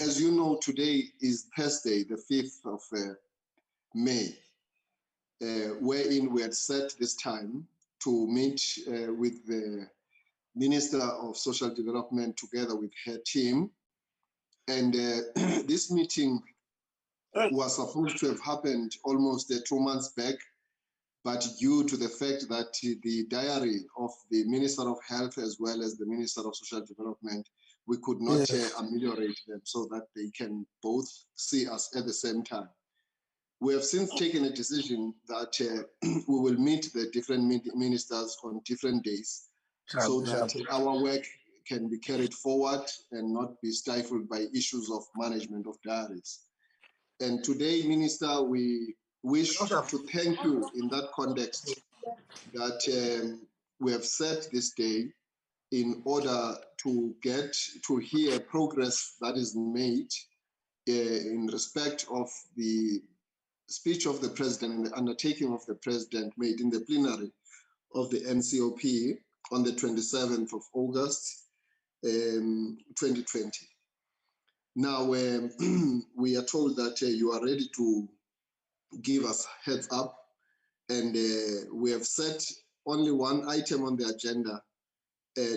As you know, today is Thursday, the 5th of May, wherein we had set this time to meet with the Minister of Social Development together with her team. And this meeting was supposed to have happened almost 2 months back, but due to the fact that the diary of the Minister of Health as well as the Minister of Social Development, we could not ameliorate them so that they can both see us at the same time. We have since taken a decision that we will meet the different ministers on different days so that our work can be carried forward and not be stifled by issues of management of diaries. And today, Minister, we wish to thank you in that context that we have set this day in order to get to hear progress that is made in respect of the speech of the President and the undertaking of the President made in the plenary of the NCOP on the 27th of August, 2020. Now, we are told that you are ready to give us heads up, and we have set only one item on the agenda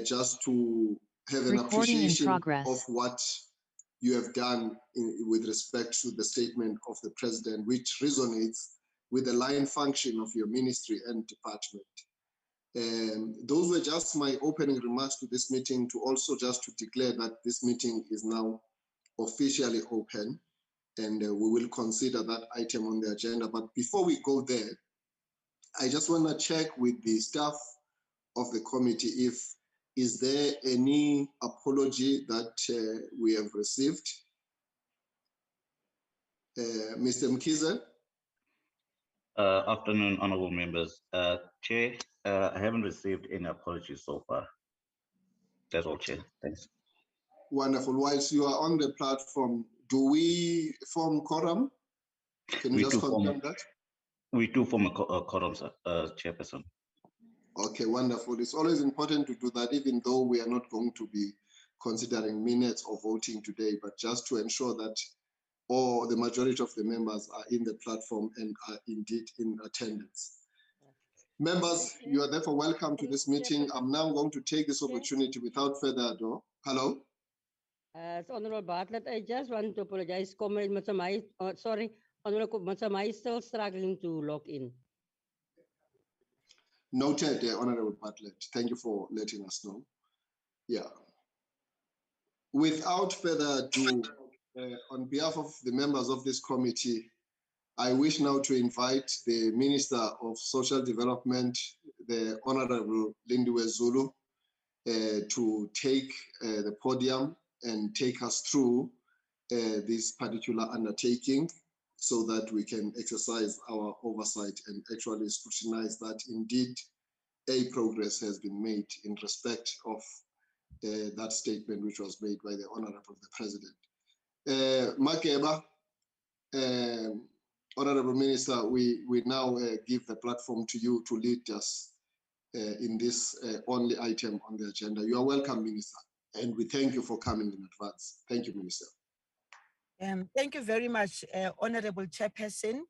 just to have an appreciation of what you have done with respect to the statement of the President, which resonates with the line function of your ministry and department. Those were just my opening remarks to this meeting, to also just to declare that this meeting is now officially open, and we will consider that item on the agenda. But before we go there, I just want to check with the staff of the committee if is there any apology that we have received. Mr. Mkiza? Afternoon, honorable members. Chair, I haven't received any apologies so far. That's all, Chair. Thanks. Wonderful. Whilst you are on the platform, do we form quorum? Can you just confirm that? We do form a quorum, Chairperson. Okay, wonderful. It's always important to do that, even though we are not going to be considering minutes or voting today, but just to ensure that all the majority of the members are in the platform and are indeed in attendance. Members, you are therefore welcome to this meeting. I'm now going to take this opportunity without further ado. Hello? So Honorable Bartlett, I just want to apologize. Comrade Matsamai, sorry, Honorable Matsamai is still struggling to log in. Noted, Honorable Bartlett. Thank you for letting us know. Yeah. Without further ado, on behalf of the members of this committee, I wish now to invite the Minister of Social Development, the Honorable Lindiwe Zulu, to take the podium and take us through this particular undertaking so that we can exercise our oversight and actually scrutinize that indeed a progress has been made in respect of that statement which was made by the Honorable President. Makeba, Honorable Minister, we now give the platform to you to lead us in this only item on the agenda. You are welcome, Minister, and we thank you for coming in advance. Thank you, Minister. Thank you very much, Honorable Chairperson.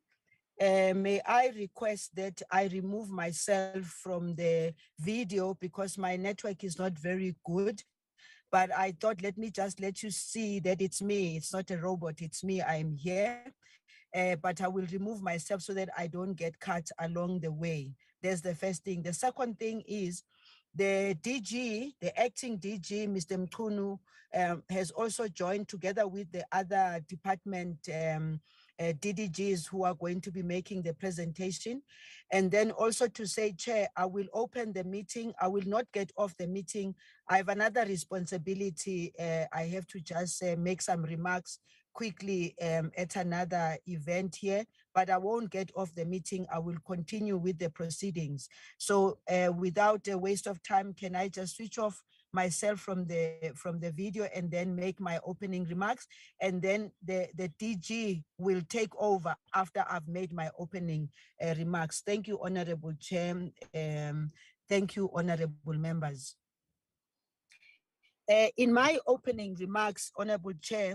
May I request that I remove myself from the video because my network is not very good. But I thought, let me just let you see that it's me. It's not a robot. It's me. I'm here. But I will remove myself so that I don't get cut along the way. That's the first thing. The second thing is the DG, the acting DG, Mr. Mkunu, has also joined together with the other department DDGs who are going to be making the presentation. And then also to say, Chair, I will open the meeting. I will not get off the meeting. I have another responsibility. I have to just make some remarks quickly at another event here, but I won't get off the meeting. I will continue with the proceedings. So without a waste of time, can I just switch off myself from the video and then make my opening remarks, and then the DG will take over after I've made my opening remarks. Thank you, Honorable Chair. Thank you, honorable members. In my opening remarks, Honorable Chair,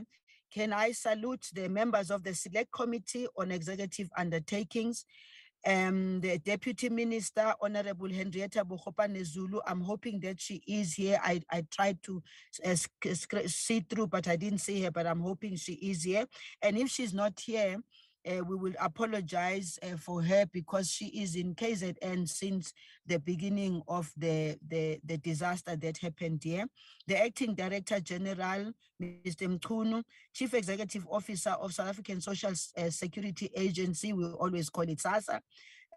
can I salute the members of the Select Committee on Executive Undertakings, the Deputy Minister, Honorable Henrietta Bogopa-Nezulu. I'm hoping that she is here. I tried to see through, but I didn't see her, but I'm hoping she is here. And if she's not here, we will apologize for her because she is in KZN since the beginning of the disaster that happened here. The Acting Director General, Mr. Mchunu, Chief Executive Officer of South African Social Security Agency, we always call it SASSA,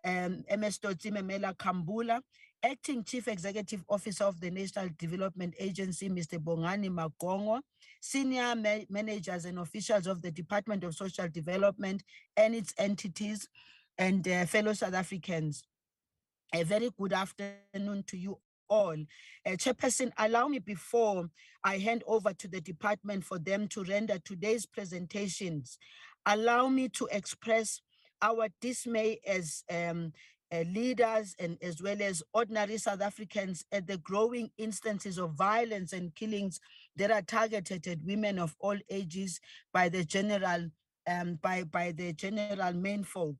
MS Memela Kambula, Acting Chief Executive Officer of the National Development Agency, Mr. Bongani Magongo, senior managers and officials of the Department of Social Development and its entities, and fellow South Africans. A very good afternoon to you all. Chairperson, allow me before I hand over to the department for them to render today's presentations, allow me to express our dismay as leaders and as well as ordinary South Africans at the growing instances of violence and killings that are targeted at women of all ages by the general menfolk.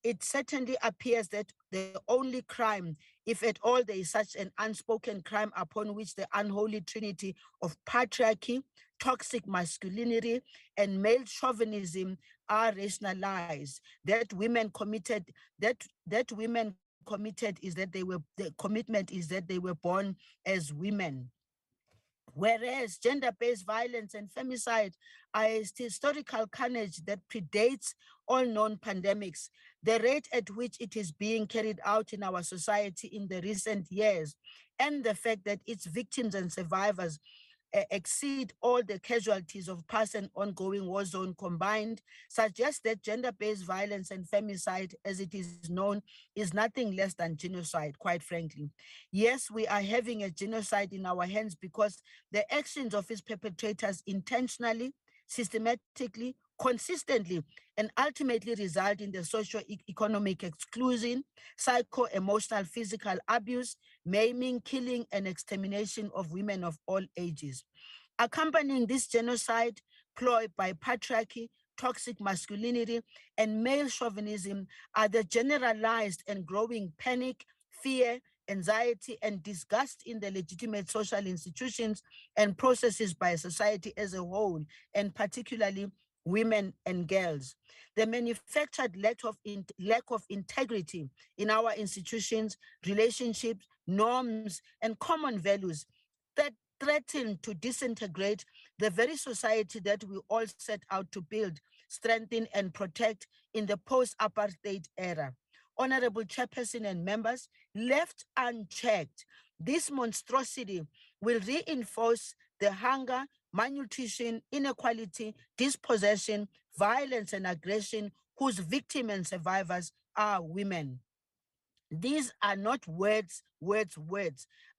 It certainly appears that the only crime, if at all there is such an unspoken crime upon which the unholy trinity of patriarchy, toxic masculinity, and male chauvinism are rationalized, that women committed is that the commitment is that they were born as women. Whereas gender-based violence and femicide are a historical carnage that predates all known pandemics, the rate at which it is being carried out in our society in the recent years, and the fact that its victims and survivors exceed all the casualties of past and ongoing war zone combined, suggests that gender-based violence and femicide, as it is known, is nothing less than genocide, quite frankly. Yes, we are having a genocide in our hands because the actions of its perpetrators intentionally, systematically, consistently, and ultimately result in the socio-economic exclusion, psycho-emotional physical abuse, maiming, killing, and extermination of women of all ages. Accompanying this genocide ploy by patriarchy, toxic masculinity, and male chauvinism are the generalized and growing panic, fear, anxiety, and disgust in the legitimate social institutions and processes by society as a whole, and particularly women and girls. The manufactured lack of integrity in our institutions, relationships, norms, and common values that threaten to disintegrate the very society that we all set out to build, strengthen, and protect in the post-apartheid era. Honorable Chairperson and members, left unchecked, this monstrosity will reinforce the hunger, malnutrition, inequality, dispossession, violence, and aggression whose victims and survivors are women. These are not words.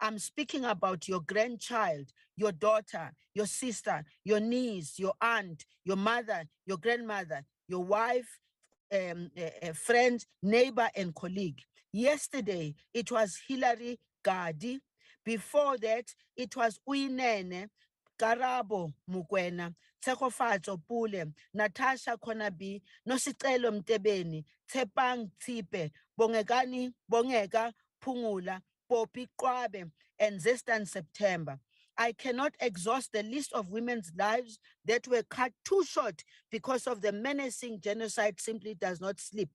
I'm speaking about your grandchild, your daughter, your sister, your niece, your aunt, your mother, your grandmother, your wife, a friend, neighbor, and colleague. Yesterday, it was Hilary Gadi. Before that, it was Uyinene, Karabo Mukwena, Tsekofatso Pule, Natasha Konabi, Nosicelo Mtebeni, Tepang Tsipe, Bongeka Pungula, Popi Kwabe, and Zestan September. I cannot exhaust the list of women's lives that were cut too short because of the menacing genocide simply does not sleep.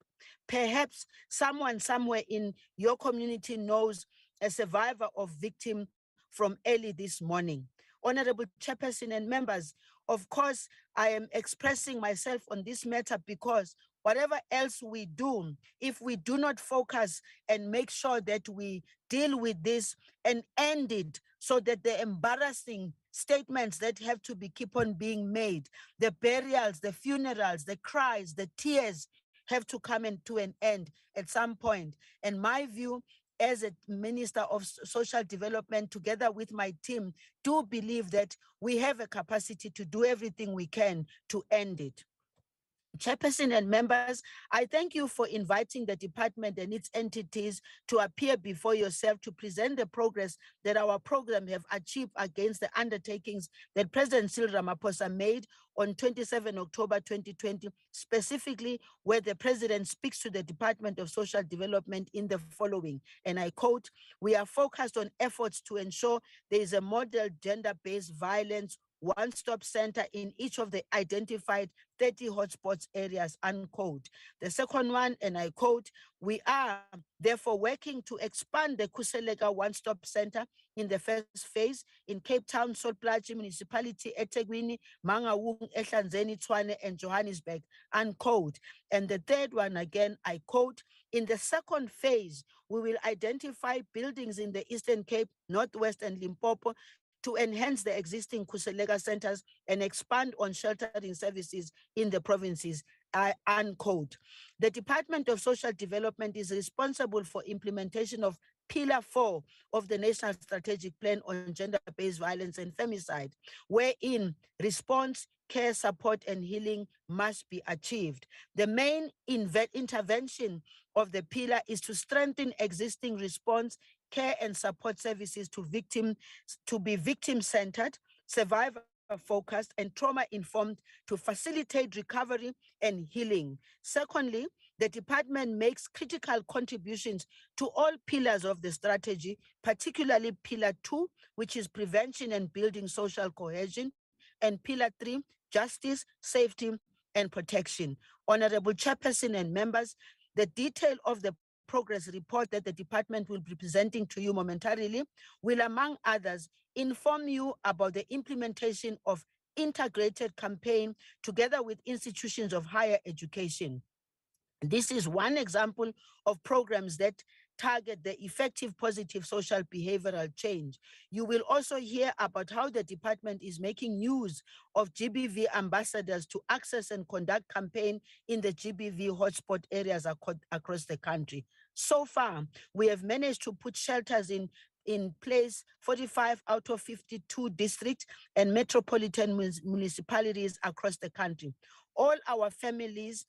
Perhaps someone somewhere in your community knows a survivor of victim from early this morning. Honorable Chairperson and members, of course, I am expressing myself on this matter because whatever else we do, if we do not focus and make sure that we deal with this and end it so that the embarrassing statements that have to keep on being made, the burials, the funerals, the cries, the tears have to come to an end at some point. And my view as a Minister of Social Development, together with my team, do believe that we have a capacity to do everything we can to end it. Chairperson and members, I thank you for inviting the department and its entities to appear before yourself to present the progress that our program have achieved against the undertakings that President Cyril Ramaphosa made on 27 October 2020, specifically where the president speaks to the Department of Social Development in the following, and I quote, "We are focused on efforts to ensure there is a model gender-based violence one-stop center in each of the identified 30 hotspots areas," unquote. The second one, and I quote, "We are therefore working to expand the Khuseleka one-stop center in the first phase in Cape Town, Salt Plaatje Municipality, eThekwini, Mangaung, eHlanzeni, Tshwane, and Johannesburg," unquote. And the third one, again, I quote, "In the second phase, we will identify buildings in the Eastern Cape, Northwest, and Limpopo to enhance the existing Khuseleka centers and expand on sheltering services in the provinces," unquote. The Department of Social Development is responsible for implementation of Pillar 4 of the National Strategic Plan on Gender-Based Violence and Femicide, wherein response, care, support, and healing must be achieved. The main intervention of the pillar is to strengthen existing response, care, and support services to be victim-centered, survivor-focused, and trauma-informed to facilitate recovery and healing. Secondly, the department makes critical contributions to all pillars of the strategy, particularly Pillar 2, which is prevention and building social cohesion, and Pillar 3, justice, safety, and protection. Honorable Chairperson and members, the detail of the progress report that the department will be presenting to you momentarily will, among others, inform you about the implementation of integrated campaign together with institutions of higher education. This is one example of programs that target the effective positive social behavioral change. You will also hear about how the department is making use of GBV ambassadors to access and conduct campaign in the GBV hotspot areas across the country. So far, we have managed to put shelters in place 45 out of 52 districts and metropolitan municipalities across the country. All our facilities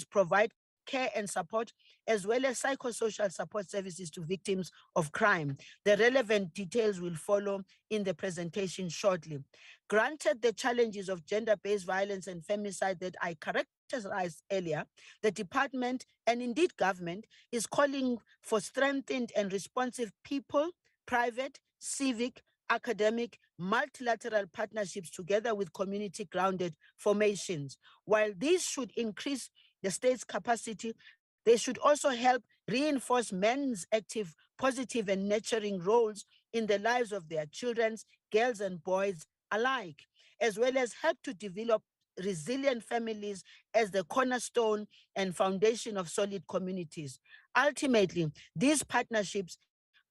provide care and support, as well as psychosocial support services to victims of crime. The relevant details will follow in the presentation shortly. Granted the challenges of gender-based violence and femicide that I characterized earlier, the department and indeed government is calling for strengthened and responsive people, private, civic, academic, multilateral partnerships together with community-grounded formations. While these should increase the state's capacity, they should also help reinforce men's active, positive, and nurturing roles in the lives of their children, girls and boys alike, as well as help to develop resilient families as the cornerstone and foundation of solid communities. Ultimately, these partnerships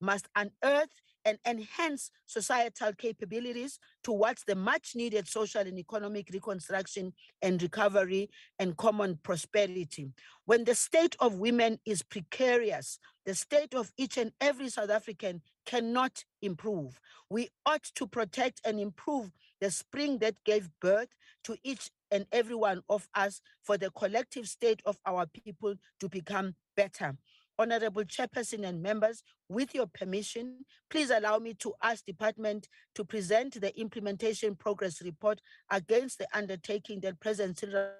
must unearth and enhance societal capabilities towards the much needed social and economic reconstruction and recovery and common prosperity. When the state of women is precarious, the state of each and every South African cannot improve. We ought to protect and improve the spring that gave birth to each and every one of us for the collective state of our people to become better. Honorable Chairperson and members, with your permission, please allow me to ask Department to present the implementation progress report against the undertaking that President Cyril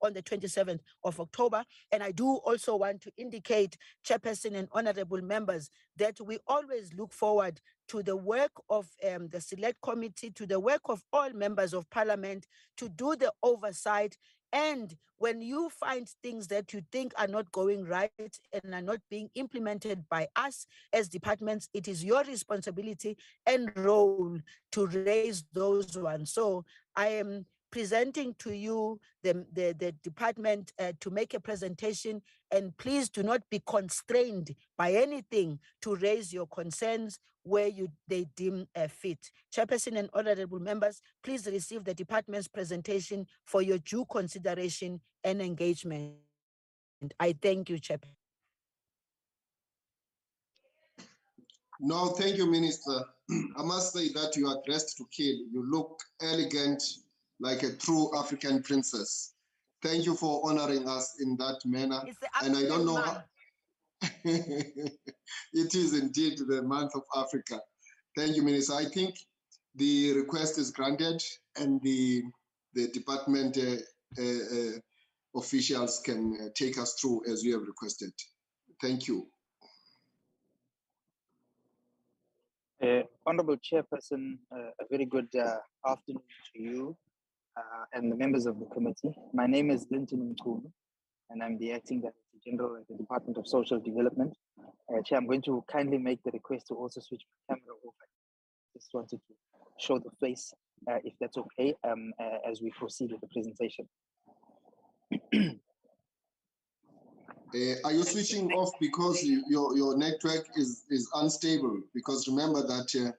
on the 27th of October. And I do also want to indicate, Chairperson and honorable members, that we always look forward to the work of the Select Committee, to the work of all members of Parliament to do the oversight. And when you find things that you think are not going right and are not being implemented by us as departments, it is your responsibility and role to raise those ones. So I am presenting to you the department to make a presentation, and please do not be constrained by anything to raise your concerns where they deem fit. Chairperson and honorable members, please receive the department's presentation for your due consideration and engagement. I thank you, Chairperson. No, thank you, Minister. I must say that you are dressed to kill. You look elegant, like a true African princess. Thank you for honoring us in that manner. It's the And I don't African know month. how it is indeed the month of Africa. Thank you, Minister. I think the request is granted, and the department officials can take us through as you have requested. Thank you. Honorable Chairperson, a very good afternoon to you and the members of the committee. My name is Linton Mkulu, and I'm the Acting Director General at the Department of Social Development. Chair, I'm going to kindly make the request to also switch my camera off. I just wanted to show the face, if that's okay, as we proceed with the presentation. Are you switching off because your network is unstable? Because remember that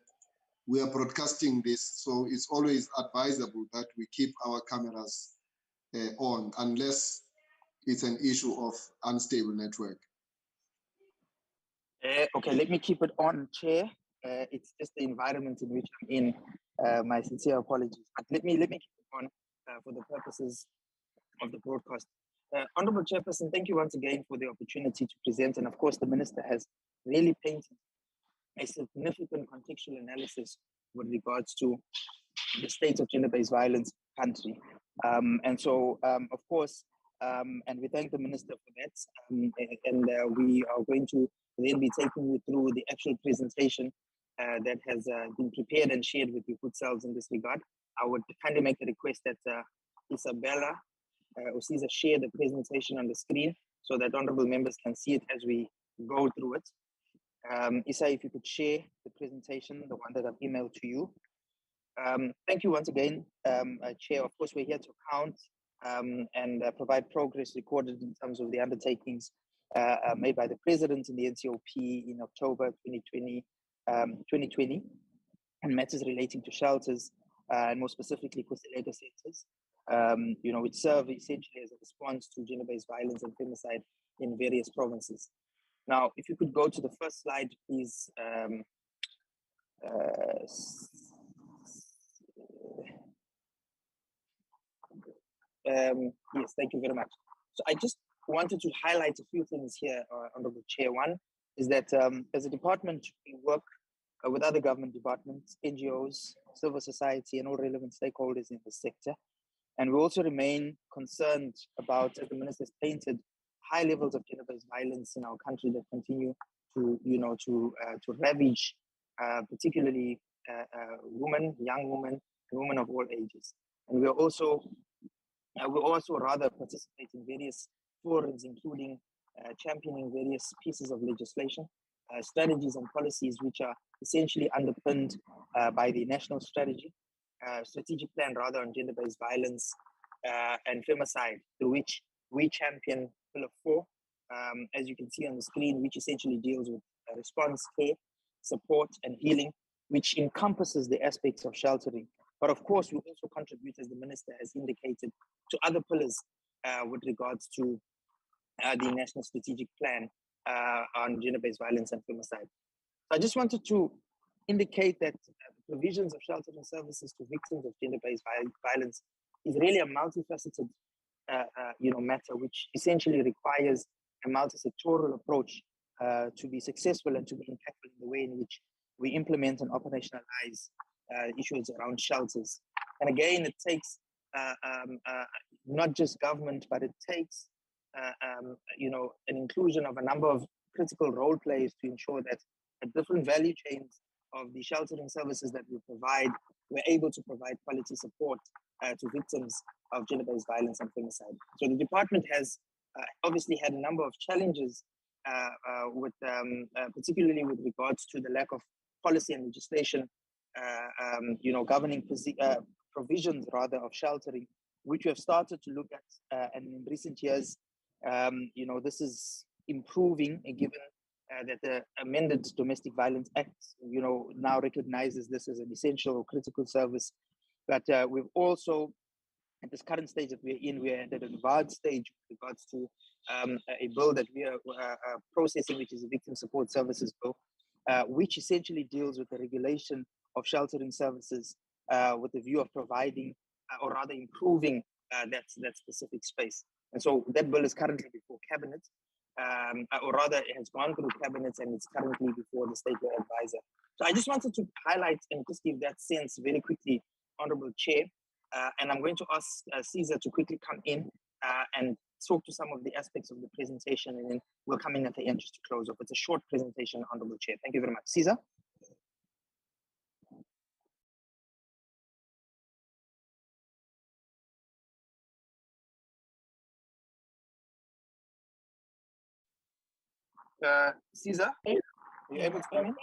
we are broadcasting this, so it's always advisable that we keep our cameras on unless it's an issue of unstable network. Okay, let me keep it on, Chair. It's just the environment in which I'm in. My sincere apologies, but let me keep it on for the purposes of the broadcast. Honorable Chairperson, thank you once again for the opportunity to present. And of course, the Minister has really painted a significant contextual analysis with regards to the state of gender-based violence country. And so, of course, and we thank the Minister for that. We are going to then be taking you through the actual presentation that has been prepared and shared with you good selves in this regard. I would kindly make a request that Isabella or Caesar share the presentation on the screen so that honorable members can see it as we go through it. Isa, if you could share the presentation, the one that I've emailed to you. Thank you once again, Chair. Of course, we're here to count and provide progress recorded in terms of the undertakings made by the President in the NCOP in October 2020, and matters relating to shelters, and more specifically Kusileka centers, which serve essentially as a response to gender-based violence and femicide in various provinces. Now, if you could go to the first slide, please. Yes, thank you very much. So I just wanted to highlight a few things here, Honorable Chair. One is that as a department, we work with other government departments, NGOs, civil society, and all relevant stakeholders in the sector. And we also remain concerned about, as the Minister has painted, high levels of gender-based violence in our country that continue to ravage, particularly women, young women, and women of all ages. And we also rather participate in various forums, including championing various pieces of legislation, strategies and policies which are essentially underpinned by the national strategic plan rather on gender-based violence and femicide, through which we champion Pillar 4, as you can see on the screen, which essentially deals with response, care, support, and healing, which encompasses the aspects of sheltering. But of course, we also contribute, as the Minister has indicated, to other pillars with regards to the national strategic plan on gender-based violence and femicide. So I just wanted to indicate that the provisions of sheltering services to victims of gender-based violence is really a multifaceted matter, which essentially requires a multi-sectoral approach to be successful and to be impactful in the way in which we implement and operationalize issues around shelters. And again, it takes not just government, but it takes an inclusion of a number of critical role players to ensure that at different value chains of the sheltering services that we provide, we're able to provide quality support to victims of gender-based violence and femicide. So the department has obviously had a number of challenges with particularly with regards to the lack of policy and legislation, governing provisions rather of sheltering, which we have started to look at, and in recent years, this is improving, given that the amended Domestic Violence Act, now recognizes this as an essential or critical service. But we've also, at this current stage that we're in, we're at an advanced stage with regards to a bill that we are processing, which is a Victim Support Services Bill, which essentially deals with the regulation of sheltering services with the view of providing or rather improving that specific space. And so that bill is currently before cabinet, or rather it has gone through cabinets and it's currently before the state law advisor. So I just wanted to highlight and just give that sense very quickly, Honorable Chair, and I'm going to ask Caesar to quickly come in and talk to some of the aspects of the presentation, and then we'll come in at the end just to close off. It's a short presentation, Honorable Chair. Thank you very much. Caesar? Caesar, are you able to come in?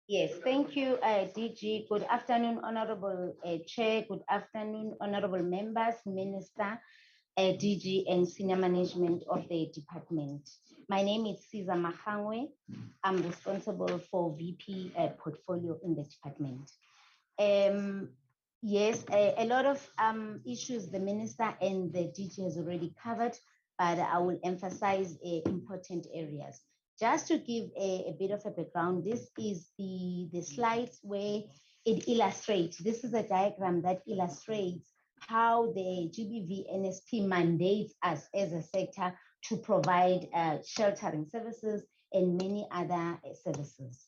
Yes, thank you, DG. Good afternoon, Honorable Chair. Good afternoon, Honorable Members, Minister, DG, and Senior Management of the department. My name is Caesar Mahangwe. I'm responsible for VP portfolio in the department. Yes, a lot of issues the Minister and the DG has already covered, but I will emphasize important areas. Just to give a bit of a background, this is the slides where it illustrates, this is a diagram that illustrates how the GBV NSP mandates us as a sector to provide sheltering services and many other services.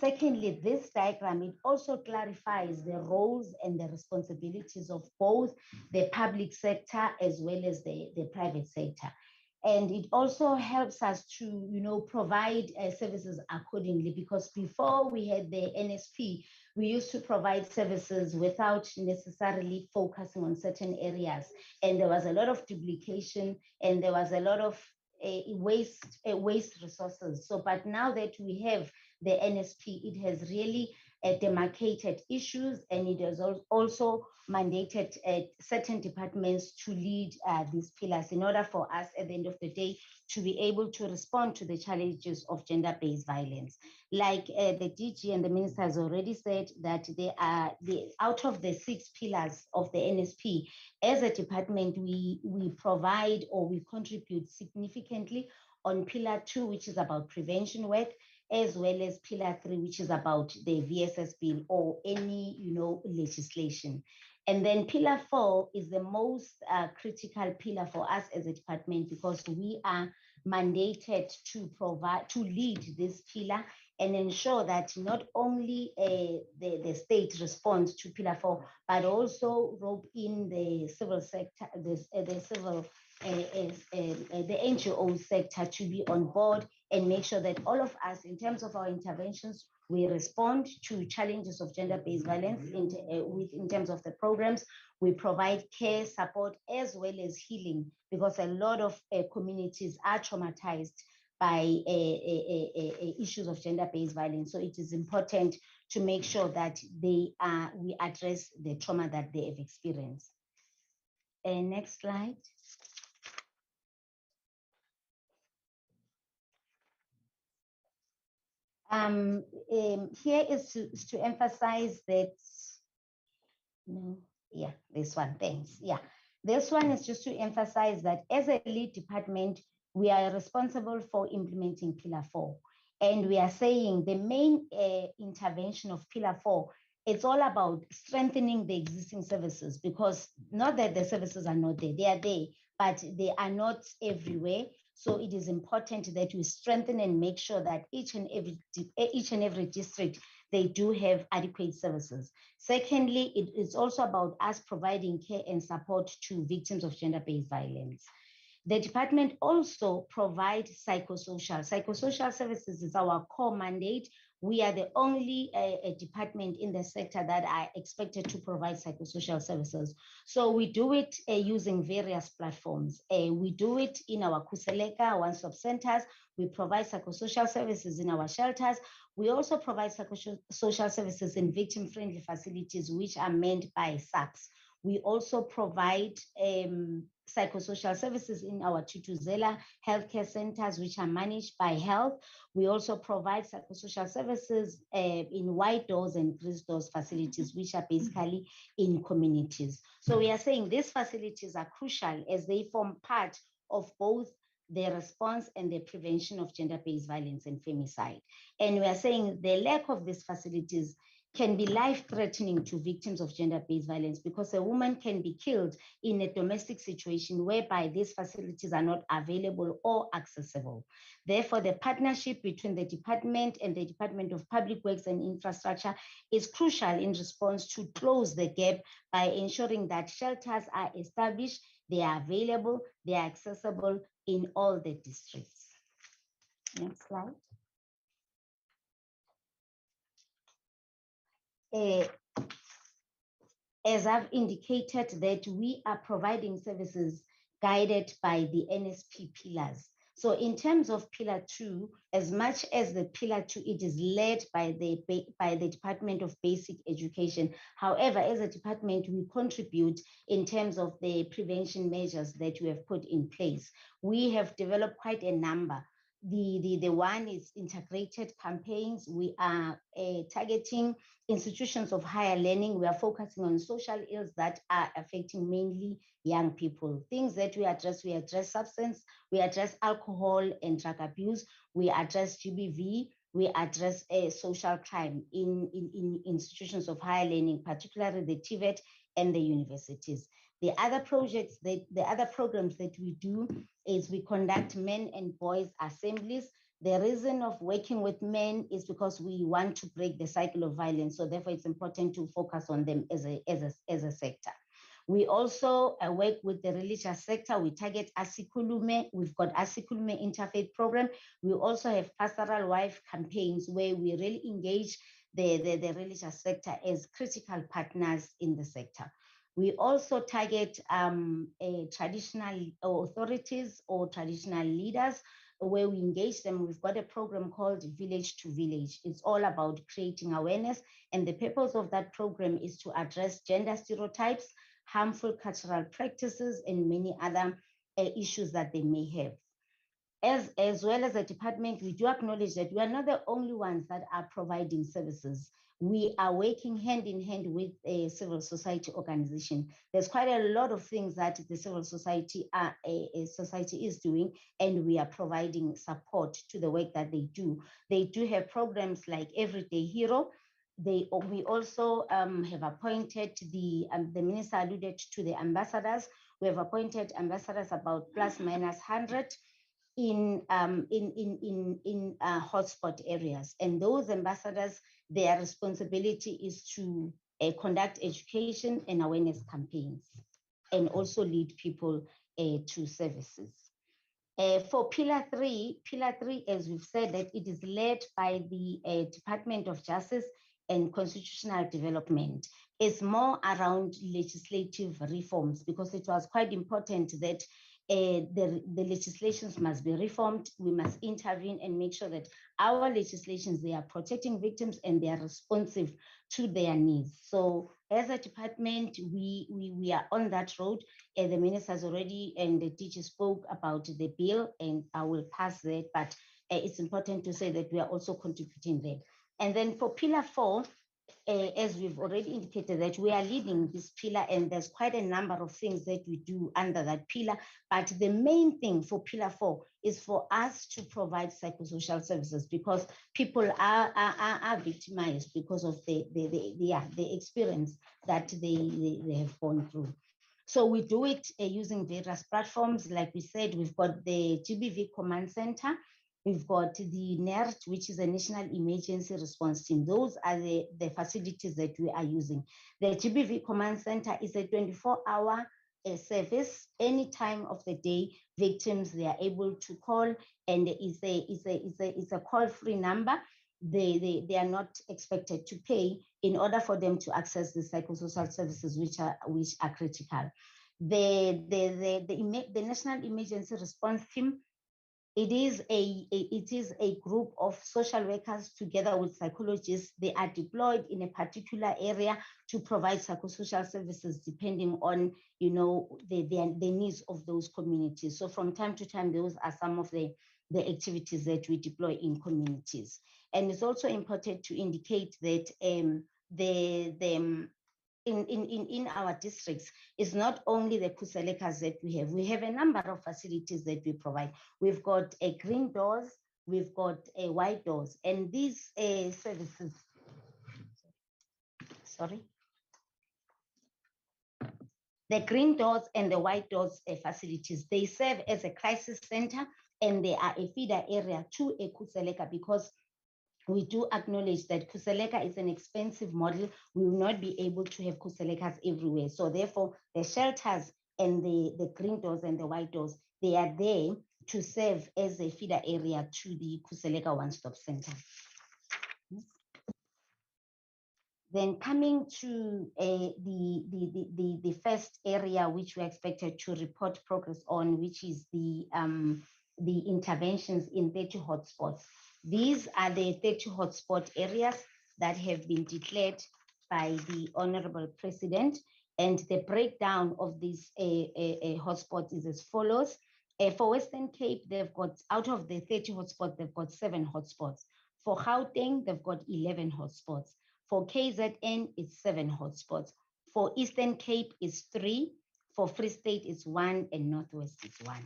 Secondly, this diagram, it also clarifies the roles and the responsibilities of both the public sector as well as the private sector. And it also helps us to, provide services accordingly, because before we had the NSP, we used to provide services without necessarily focusing on certain areas. And there was a lot of duplication and there was a lot of waste resources. So, but now that we have the NSP, it has really demarcated issues, and it has also mandated certain departments to lead these pillars in order for us at the end of the day to be able to respond to the challenges of gender-based violence. Like the DG and the Minister has already said, that they are out of the 6 pillars of the NSP, as a department, we provide or we contribute significantly on pillar 2, which is about prevention work, as well as pillar 3, which is about the VSS bill or any, legislation. And then pillar 4 is the most critical pillar for us as a department, because we are mandated to lead this pillar and ensure that not only the state responds to pillar 4, but also rope in the civil sector, the NGO sector to be on board and make sure that all of us, in terms of our interventions, we respond to challenges of gender-based violence in terms of the programs. We provide care, support, as well as healing, because a lot of communities are traumatized by issues of gender-based violence. So it is important to make sure that we address the trauma that they have experienced. Next slide. Here is to emphasize that, this one, thanks. Yeah, this one is just to emphasize that as a lead department, we are responsible for implementing pillar 4. And we are saying the main intervention of pillar 4, it's all about strengthening the existing services, because not that the services are not there, they are there, but they are not everywhere. So it is important that we strengthen and make sure that each and every district, they do have adequate services. Secondly, it is also about us providing care and support to victims of gender-based violence. The department also provides psychosocial. Psychosocial services is our core mandate. We are the only department in the sector that are expected to provide psychosocial services. So we do it using various platforms. We do it in our Kuseleka one-stop centers. We provide psychosocial services in our shelters. We also provide psychosocial services in victim-friendly facilities, which are manned by SAPs. We also provide psychosocial services in our Tutuzela healthcare centers, which are managed by health. We also provide psychosocial services in white doors and grease doors facilities, which are basically in communities. So we are saying these facilities are crucial as they form part of both the response and the prevention of gender-based violence and femicide. And we are saying the lack of these facilities can be life-threatening to victims of gender-based violence, because a woman can be killed in a domestic situation whereby these facilities are not available or accessible. Therefore, the partnership between the department and the Department of Public Works and Infrastructure is crucial in response to close the gap by ensuring that shelters are established, they are available, they are accessible in all the districts. Next slide. As I've indicated, that we are providing services guided by the NSP pillars. So in terms of Pillar 2, as much as the Pillar 2, it is led by the Department of Basic Education. However, as a department, we contribute in terms of the prevention measures that we have put in place. We have developed quite a number. The one is integrated campaigns. We are targeting institutions of higher learning. We are focusing on social ills that are affecting mainly young people. Things that we address substance, we address alcohol and drug abuse, we address GBV, we address social crime in institutions of higher learning, particularly the TVET and the universities. The other programs that we do is we conduct men and boys assemblies. The reason of working with men is because we want to break the cycle of violence. So therefore, it's important to focus on them as a sector. We also work with the religious sector. We target Asikulume. We've got Asikulume Interfaith Program. We also have pastoral wife campaigns where we really engage the religious sector as critical partners in the sector. We also target traditional authorities or traditional leaders where we engage them. We've got a program called Village to Village. It's all about creating awareness. And the purpose of that program is to address gender stereotypes, harmful cultural practices, and many other issues that they may have. As well as a department, we do acknowledge that we are not the only ones that are providing services. We are working hand in hand with a civil society organization. There's quite a lot of things that the civil society is doing, and we are providing support to the work that they do. They do have programs like Everyday Hero. We also have appointed the minister alluded to the ambassadors. We have appointed ambassadors about plus minus 100 in hotspot areas, and those ambassadors, their responsibility is to conduct education and awareness campaigns and also lead people to services. For Pillar 3, as we've said, that it is led by the Department of Justice and Constitutional Development. It's more around legislative reforms, because it was quite important that the legislations must be reformed. We must intervene and make sure that our legislations, they are protecting victims and they are responsive to their needs. So as a department, we are on that road. The minister has already, and the DG spoke about the bill, and I will pass that, but it's important to say that we are also contributing there. And then for Pillar 4, as we've already indicated, that we are leading this pillar, and there's quite a number of things that we do under that pillar. But the main thing for Pillar 4 is for us to provide psychosocial services, because people are victimized because of the experience that they have gone through. So we do it using various platforms. Like we said, we've got the GBV Command Center. We've got the NERT, which is a National Emergency Response Team. Those are the facilities that we are using. The GBV Command Center is a 24-hour service. Any time of the day, victims, they are able to call, and it's a call-free number. They are not expected to pay in order for them to access the psychosocial services, which are critical. The National Emergency Response Team, it is a group of social workers together with psychologists. They are deployed in a particular area to provide psychosocial services depending on, the needs of those communities. So from time to time, those are some of the activities that we deploy in communities. And it's also important to indicate that in our districts, it's not only the Kuselekas that we have a number of facilities that we provide. We've got green doors, we've got white doors, and these services, sorry. The green doors and the white doors facilities, they serve as a crisis center and they are a feeder area to a Khuseleka, because we do acknowledge that Khuseleka is an expensive model. We will not be able to have Khuselekas everywhere. So therefore, the shelters and the green doors and the white doors, they are there to serve as a feeder area to the Khuseleka One-Stop Center. Then coming to the first area which we expected to report progress on, which is the interventions in 30 hotspots. These are the 30 hotspot areas that have been declared by the Honorable President, and the breakdown of these hotspots is as follows. For Western Cape, they've got, out of the 30 hotspots, they've got 7 hotspots. For Gauteng, they've got 11 hotspots. For KZN, it's 7 hotspots. For Eastern Cape, it's 3. For Free State, it's 1, and Northwest is 1.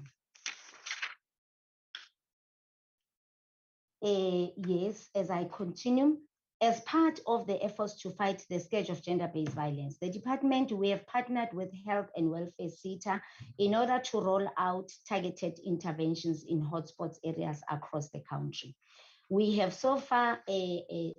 Yes, as I continue, as part of the efforts to fight the scourge of gender-based violence, the department, we have partnered with Health and Welfare SETA in order to roll out targeted interventions in hotspots areas across the country. We have so far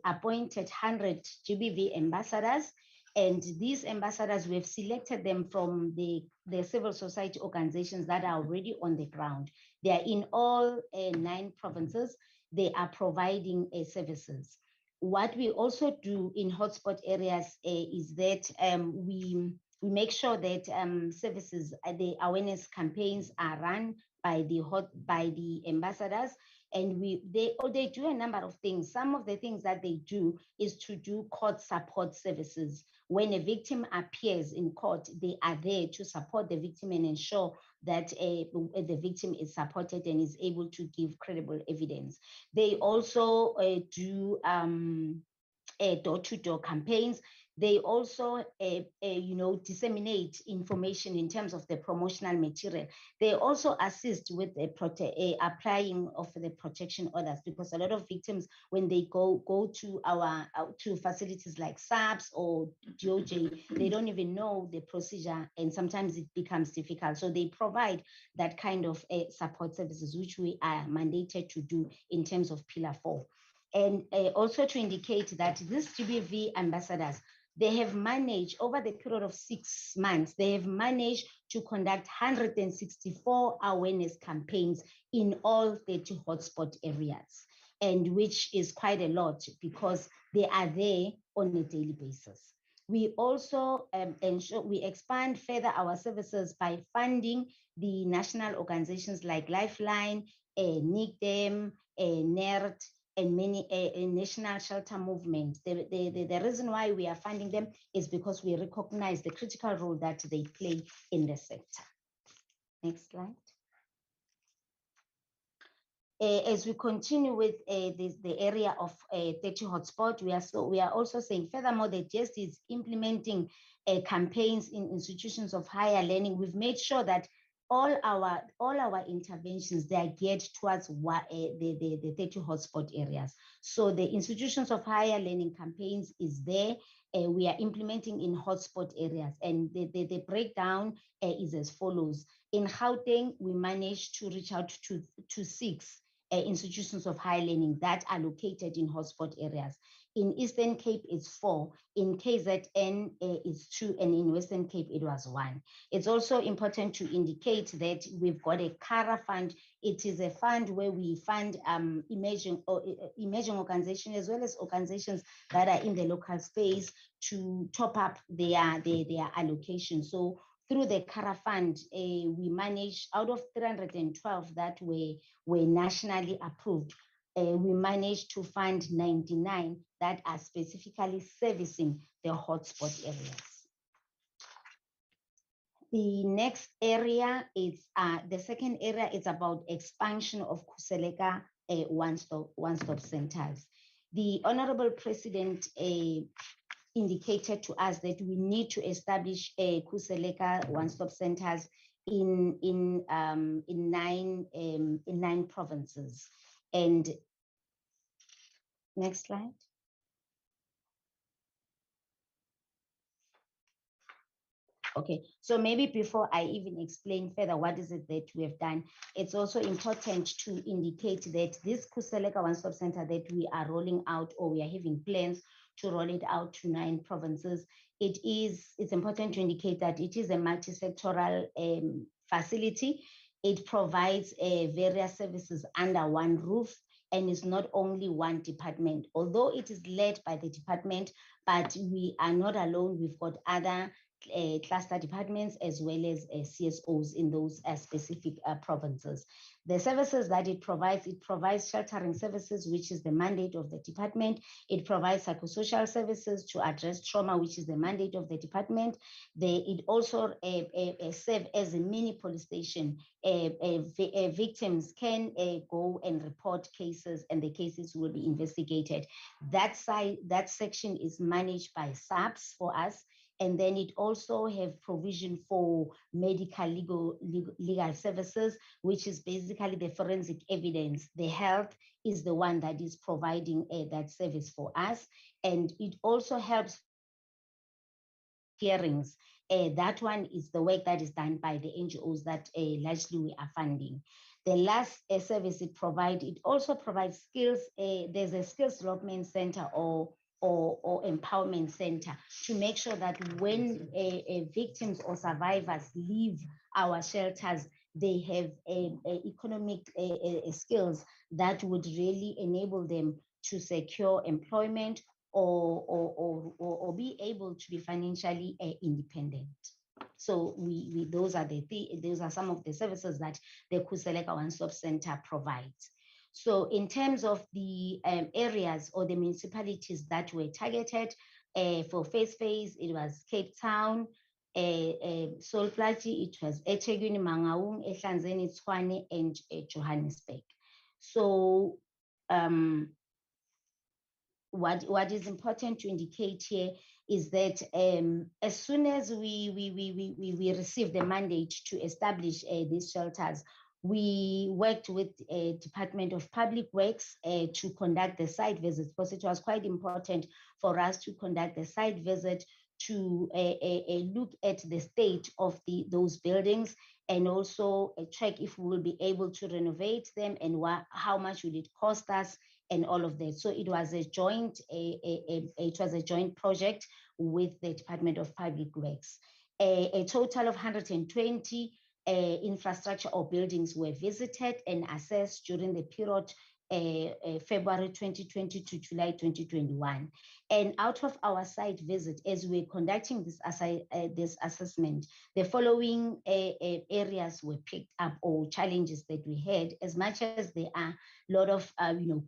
appointed 100 GBV ambassadors, and these ambassadors, we have selected them from the civil society organizations that are already on the ground. They are in all 9 provinces. They are providing services. What we also do in hotspot areas is that we make sure that services, the awareness campaigns are run by the ambassadors, and they do a number of things. Some of the things that they do is to do court support services. When a victim appears in court, they are there to support the victim and ensure that the victim is supported and is able to give credible evidence. They also do door-to-door campaigns. They also disseminate information in terms of the promotional material. They also assist with the applying of the protection orders, because a lot of victims, when they go to to facilities like SAPS or DOJ, they don't even know the procedure, and sometimes it becomes difficult. So they provide that kind of support services, which we are mandated to do in terms of Pillar 4. And also to indicate that these GBV ambassadors, they have managed, over the period of 6 months, they have managed to conduct 164 awareness campaigns in all 30 hotspot areas, and which is quite a lot because they are there on a daily basis. We also ensure we expand further our services by funding the national organizations like Lifeline, NICDEM, NERD, and many national shelter movements. The reason why we are funding them is because we recognize the critical role that they play in the sector. Next slide. As we continue with the area of 30 hotspot, we are also saying, furthermore, the GST is implementing campaigns in institutions of higher learning. We've made sure that all our interventions, they are geared towards the 30 hotspot areas. So the institutions of higher learning campaigns is there. We are implementing in hotspot areas, and the breakdown is as follows. In Gauteng, we managed to reach out to 6 institutions of higher learning that are located in hotspot areas. In Eastern Cape, it's 4. In KZN, it's 2. And in Western Cape, it was 1. It's also important to indicate that we've got a CARA fund. It is a fund where we fund emerging organizations, as well as organizations that are in the local space, to top up their allocation. So through the CARA fund, we managed, out of 312 that were nationally approved, we managed to fund 99 that are specifically servicing the hotspot areas. The next area is, the second area is about expansion of Khuseleka one-stop centers. The Honorable President indicated to us that we need to establish Khuseleka one-stop centers in 9 provinces. And next slide. Okay, so maybe before I even explain further what is it that we have done, it's also important to indicate that this Khuseleka One-Stop Center that we are rolling out, or we are having plans to roll it out to 9 provinces, it's important to indicate that it is a multi-sectoral facility. It provides various services under one roof, and it's not only one department, although it is led by the department, but we are not alone. We've got other cluster departments as well as CSOs in those specific provinces. The services that it provides sheltering services, which is the mandate of the department. It provides psychosocial services to address trauma, which is the mandate of the department. It also serves as a mini police station. Victims can go and report cases, and the cases will be investigated. That section is managed by SAPS for us. And then it also have provision for medical legal services, which is basically the forensic evidence. The health is the one that is providing that service for us. And it also helps hearings. That one is the work that is done by the NGOs that largely we are funding. The last service it provides, it also provides skills. There's a skills development center or empowerment center to make sure that when victims or survivors leave our shelters, they have economic skills that would really enable them to secure employment or be able to be financially independent. So those are some of the services that the Khuseleka One-Stop Center provides. So in terms of the areas or the municipalities that were targeted for phase, it was Cape Town, Solplaatje, it was eThekwini, Mangaung, eHlanzeni, Tshwane, and Johannesburg. So what is important to indicate here is that as soon as we received the mandate to establish these shelters, we worked with Department of Public Works to conduct the site visits, because it was quite important for us to conduct the site visit to look at the state of those buildings, and also check if we will be able to renovate them, and how much will it cost us, and all of that. So it was a joint project with the Department of Public Works. A total of 120 infrastructure or buildings were visited and assessed during the period February 2020 to July 2021. And out of our site visit, as we're conducting this assessment, the following areas were picked up, or challenges that we had. As much as there are a lot of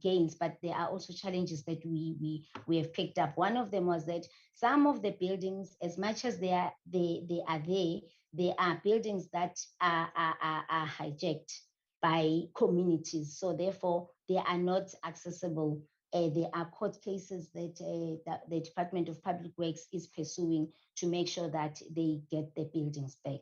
gains, but there are also challenges that we have picked up. One of them was that some of the buildings, as much as they are buildings that are hijacked by communities. So therefore, they are not accessible. There are court cases that the Department of Public Works is pursuing to make sure that they get the buildings back.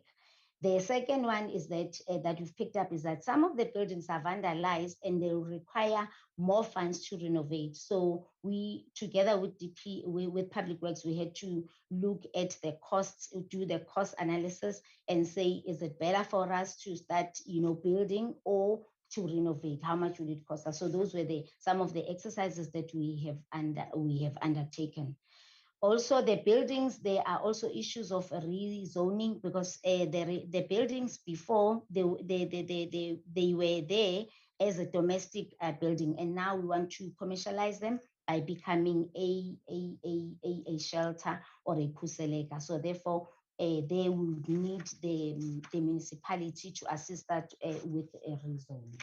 The second one is that we've picked up is that some of the buildings are vandalized and they will require more funds to renovate. So we, together with with Public Works, we had to look at the costs, do the cost analysis, and say, is it better for us to start, building, or to renovate? How much will it cost us? So those were some of the exercises that we have undertaken. Also, the buildings, there are also issues of rezoning, because the buildings before, they were there as a domestic building, and now we want to commercialize them by becoming a shelter or a Khuseleka. So therefore, they will need the municipality to assist that with a rezoning.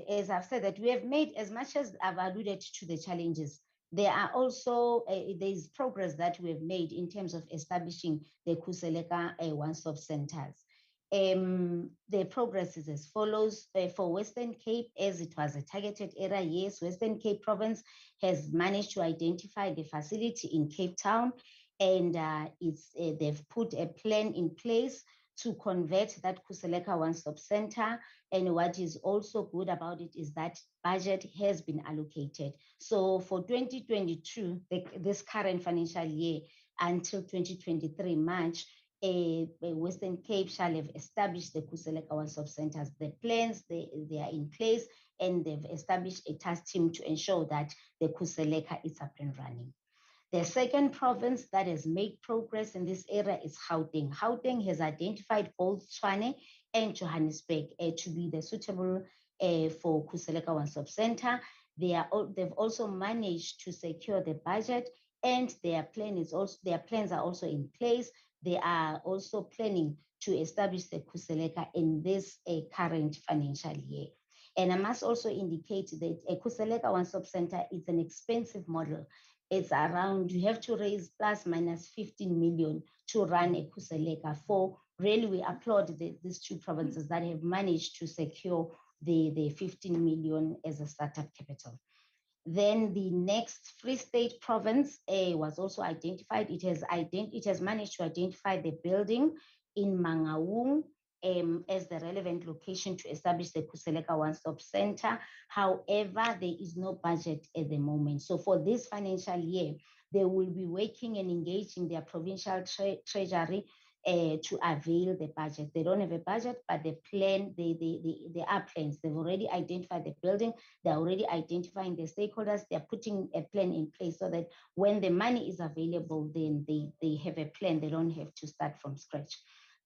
As I've said, that we have made, as much as I've alluded to the challenges, there are also there's progress that we have made in terms of establishing the Khuseleka one-stop centers. The progress is as follows. For Western Cape, as it was a targeted area, yes, Western Cape Province has managed to identify the facility in Cape Town, and they've put a plan in place to convert that Khuseleka one-stop center. And what is also good about it is that budget has been allocated. So for 2022, this current financial year until 2023 March, Western Cape shall have established the Khuseleka one-stop centers. The plans, they are in place, and they've established a task team to ensure that the Khuseleka is up and running. The second province that has made progress in this area is Gauteng. Gauteng has identified both Tshwane and Johannesburg to be the suitable for Khuseleka one-stop center. They've also managed to secure the budget, and their plans are also in place. They are also planning to establish the Khuseleka in this current financial year. And I must also indicate that a Khuseleka one-stop center is an expensive model. It's around, you have to raise plus minus 15 million to run a Khuseleka. For really, we applaud these two provinces that have managed to secure the 15 million as a startup capital. Then the next Free State province was also identified. It has managed to identify the building in Mangaung as the relevant location to establish the Khuseleka one-stop center. However, there is no budget at the moment. So for this financial year, they will be working and engaging their provincial treasury to avail the budget. They don't have a budget, but the plan, there are plans. They've already identified the building. They're already identifying the stakeholders. They're putting a plan in place so that when the money is available, then they have a plan. They don't have to start from scratch.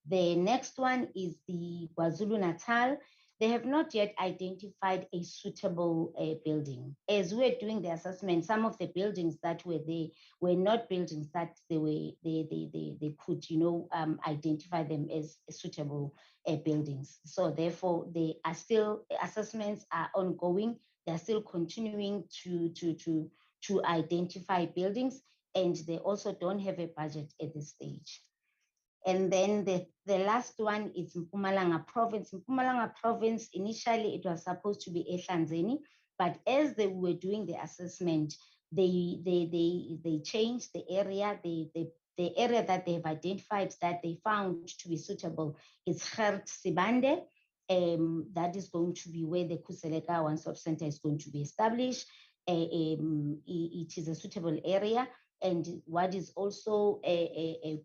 The next one is the KwaZulu-Natal. They have not yet identified a suitable building. As we're doing the assessment, some of the buildings that were there were not buildings that they could, identify them as suitable buildings. So therefore, they are still, assessments are ongoing. They're still continuing to identify buildings, and they also don't have a budget at this stage. And then the last one is Mpumalanga province. Mpumalanga province, initially it was supposed to be eHlanzeni, but as they were doing the assessment, they changed the area. The area that they have identified that they found to be suitable is Gert Sibande. That is going to be where the Khuseleka one-stop center is going to be established. It is a suitable area. And what is also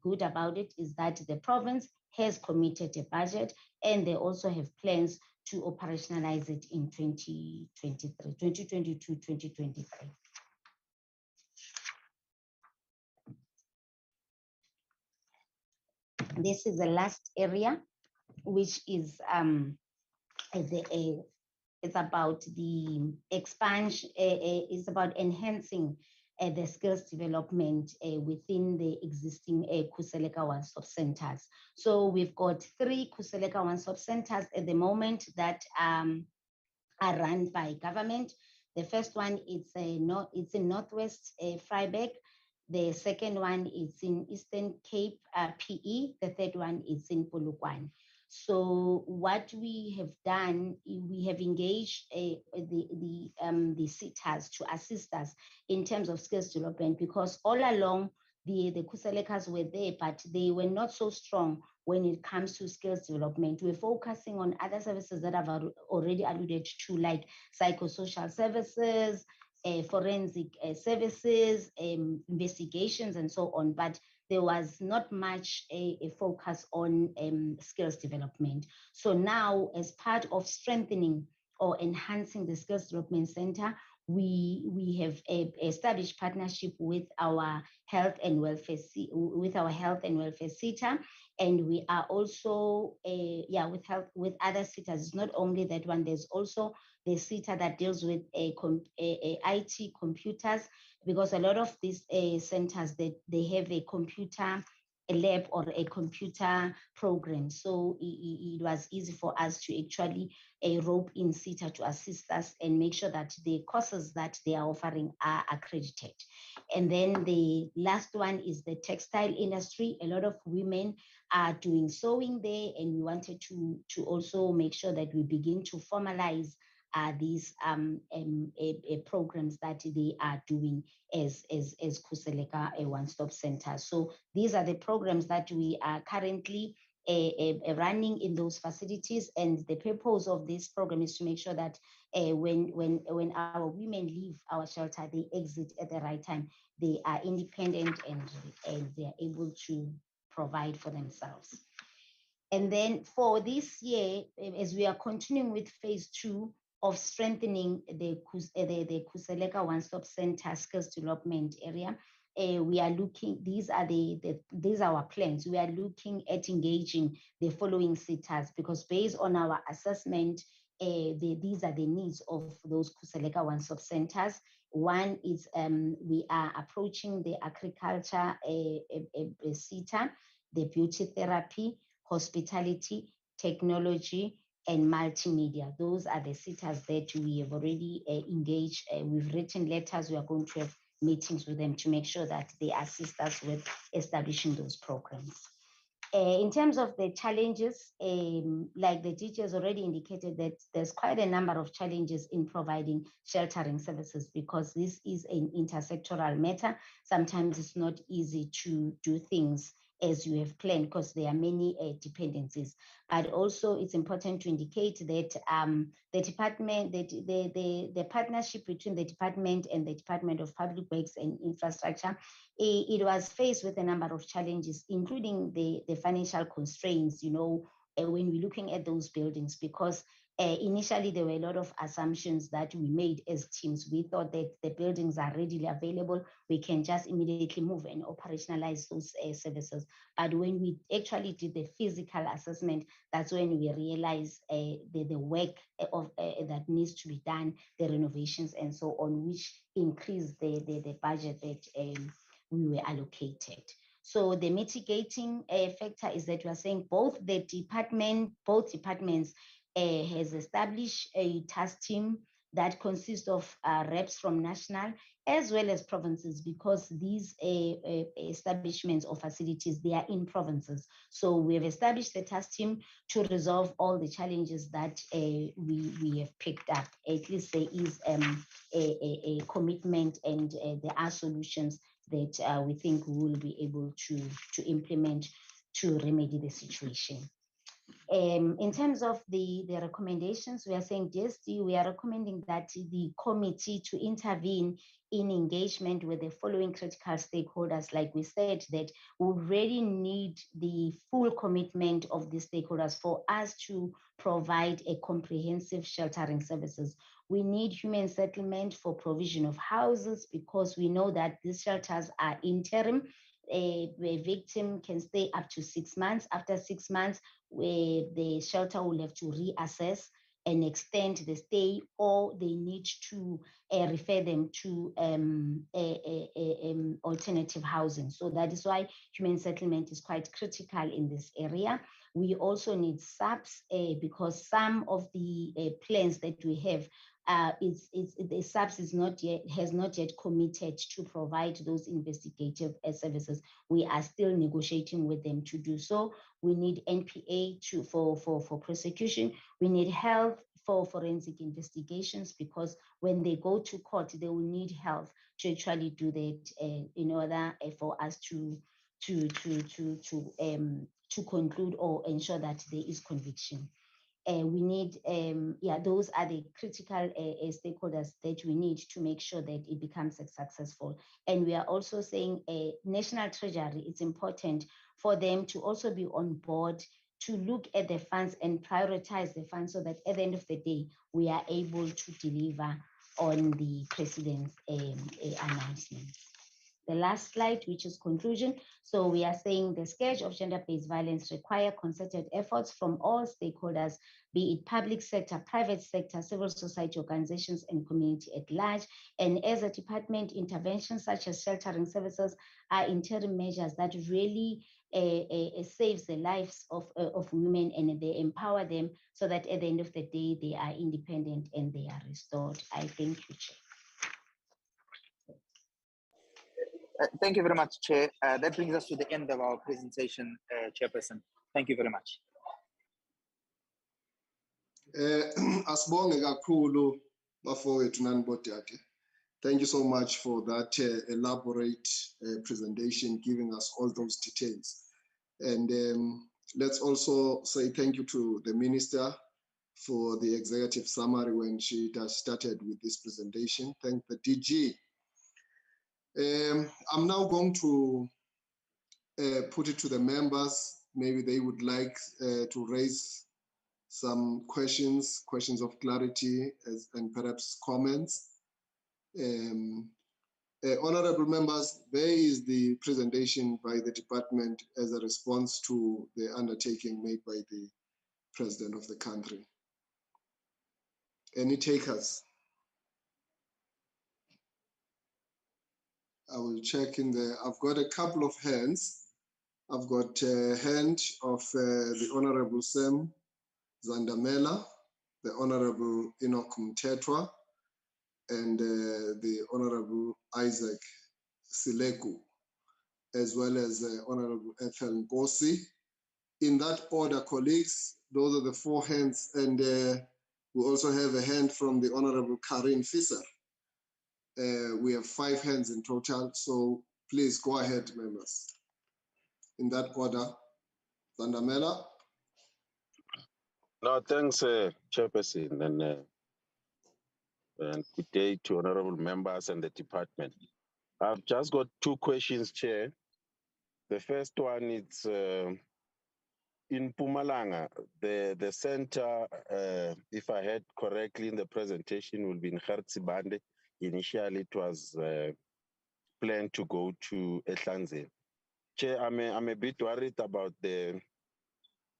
good about it is that the province has committed a budget, and they also have plans to operationalize it in 2022, 2023. This is the last area, which is it's about the expansion, it's about enhancing the skills development within the existing Khuseleka one-stop centers. So we've got 3 Khuseleka one-stop centers at the moment that are run by government. The first one is in Northwest Vryburg. The second one is in Eastern Cape, PE. The third one is in Polokwane. So what we have done, we have engaged the sitters to assist us in terms of skills development, because all along the Khuselekas were there, but they were not so strong when it comes to skills development. We're focusing on other services that I've already alluded to, like psychosocial services, forensic services, investigations, and so on. But there was not much a focus on skills development. So now, as part of strengthening or enhancing the Skills Development Center, we have established partnership with our health and welfare sitter, and we are also with other sitters. It's not only that one. There's also the sitter that deals with IT computers, because a lot of these centers they have a computer lab or a computer program. So it was easy for us to actually rope in sitter to assist us and make sure that the courses that they are offering are accredited. And then the last one is the textile industry. A lot of women are doing sewing there, and we wanted to also make sure that we begin to formalize these programs that they are doing as Khuseleka, a one-stop center. So these are the programs that we are currently running in those facilities. And the purpose of this program is to make sure that when our women leave our shelter, they exit at the right time. They are independent and they are able to provide for themselves. And then for this year, as we are continuing with phase 2 of strengthening the Khuseleka One-Stop Center skills development area, we are looking, these are our plans. We are looking at engaging the following sectors, because based on our assessment, these are the needs of those Khuseleka One-Stop Centers. One is we are approaching the agriculture sector, the beauty therapy, hospitality, technology, and multimedia. Those are the sectors that we have already engaged. We've written letters. We are going to have meetings with them to make sure that they assist us with establishing those programs. In terms of the challenges, like the teachers already indicated, that there's quite a number of challenges in providing sheltering services, because this is an intersectoral matter. Sometimes it's not easy to do things as you have planned, because there are many dependencies. But also it's important to indicate that the department, the partnership between the department and the Department of Public Works and Infrastructure, it was faced with a number of challenges, including the financial constraints, you know, when we're looking at those buildings, because initially there were a lot of assumptions that we made as teams. We thought that the buildings are readily available. We can just immediately move and operationalize those services. But when we actually did the physical assessment, that's when we realized the work that needs to be done, the renovations and so on, which increased the budget that we were allocated. So the mitigating factor is that we are saying both departments has established a task team that consists of reps from national as well as provinces, because these establishments or facilities, they are in provinces. So we have established the task team to resolve all the challenges that we have picked up. At least there is a commitment, and there are solutions that we think we will be able to implement to remedy the situation. In terms of the recommendations, we are saying DSD, we are recommending that the committee to intervene in engagement with the following critical stakeholders. Like we said, that we really need the full commitment of the stakeholders for us to provide a comprehensive sheltering services. We need human settlement for provision of houses, because we know that these shelters are interim. A victim can stay up to 6 months. After 6 months, where the shelter will have to reassess and extend the stay, or they need to refer them to alternative housing. So that is why human settlement is quite critical in this area. We also need SAPs because some of the plans that we have, the SAPS has not yet committed to provide those investigative services. We are still negotiating with them to do so. We need NPA for prosecution. We need health for forensic investigations, because when they go to court, they will need health to actually do that in order for us to conclude or ensure that there is conviction. We need, those are the critical stakeholders that we need to make sure that it becomes successful. And we are also saying National Treasury, it's important for them to also be on board to look at the funds and prioritize the funds, so that at the end of the day, we are able to deliver on the President's announcements. The last slide, which is conclusion. So we are saying the scourge of gender-based violence require concerted efforts from all stakeholders, be it public sector, private sector, civil society organizations, and community at large. And as a department, interventions such as sheltering services are interim measures that really saves the lives of women, and they empower them so that at the end of the day, they are independent and they are restored. I thank you, Chair. Thank you very much, Chair. That brings us to the end of our presentation, Chairperson. Thank you very much. Asibonge kakhulu bafowethu nanibodade. Thank you so much for that elaborate presentation, giving us all those details. And Let's also say thank you to the Minister for the executive summary when she just started with this presentation. Thank the DG. I'm now going to put it to the members. Maybe they would like to raise some questions of clarity and perhaps comments. Honorable members, there is the presentation by the department as a response to the undertaking made by the President of the country. Any takers? I will check in there. I've got a couple of hands. I've got a hand of the Honorable Sam Zandamela, the Honorable Enoch Mtetwa, and the Honorable Isaac Sileku, as well as Honorable Ethel Nkosi. In that order, colleagues, those are the 4 hands, and we also have a hand from the Honorable Karin Fisser. We have 5 hands in total, so please go ahead, members. In that order, Zandamela. No, thanks, Chairperson, and good day to honorable members and the department. I've just got 2 questions, Chair. The first one is in Mpumalanga, the center, if I heard correctly in the presentation, will be in Hertzibande. Initially, it was planned to go to Ehlanzeni. Chair, I'm a bit worried about the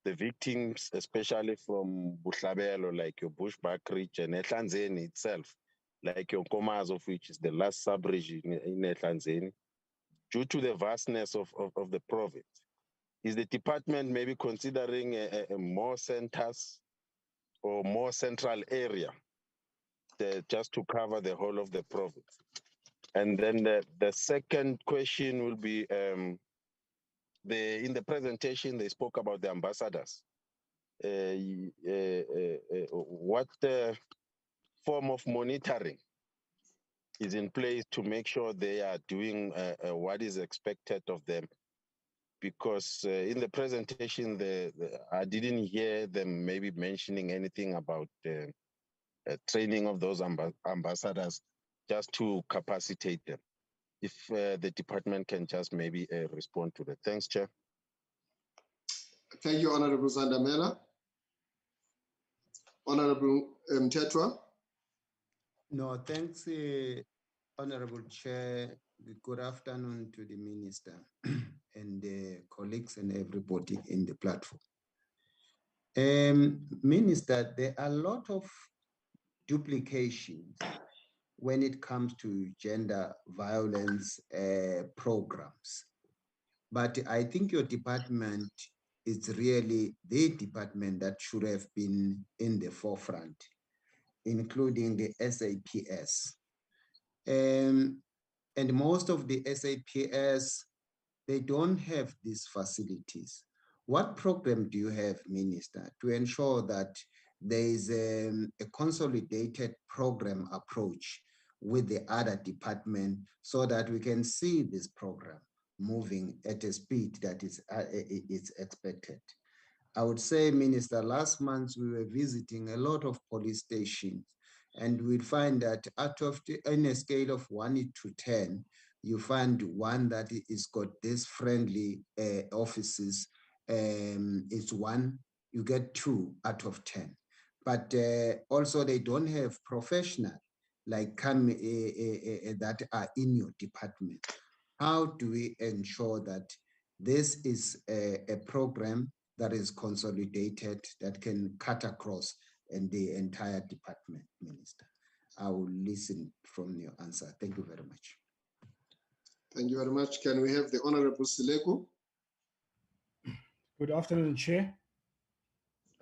victims, especially from Buhlabelo, like your Bushbuck region, Ehlanzeni itself, like your Nkomazi, of which is the last sub-region in Ehlanzeni, due to the vastness of the province. Is the department maybe considering a more centers or more central area just to cover the whole of the province? And then the second question will be, in the presentation, they spoke about the ambassadors. What form of monitoring is in place to make sure they are doing what is expected of them? Because in the presentation, I didn't hear them maybe mentioning anything about training of those ambassadors just to capacitate them. If the department can just maybe respond to that. Thanks, Chair. Thank you, Honorable Zandamela. Honorable Mtetwa. No, thanks, Honorable Chair. Good afternoon to the Minister and the colleagues and everybody in the platform. Minister, there are a lot of duplications when it comes to gender violence programs. But I think your department is really the department that should have been in the forefront, including the SAPS. And most of the SAPS, they don't have these facilities. What program do you have, Minister, to ensure that there is a consolidated program approach with the other department so that we can see this program moving at a speed that is expected? I would say, Minister, last month we were visiting a lot of police stations, and we'd find that out of in a scale of 1 to 10, you find one that is got this friendly offices. It's 1, you get 2 out of 10. But also they don't have professionals like that are in your department. How do we ensure that this is a program that is consolidated, that can cut across in the entire department, Minister? I will listen from your answer. Thank you very much. Thank you very much. Can we have the Honorable Sileku? Good afternoon, Chair.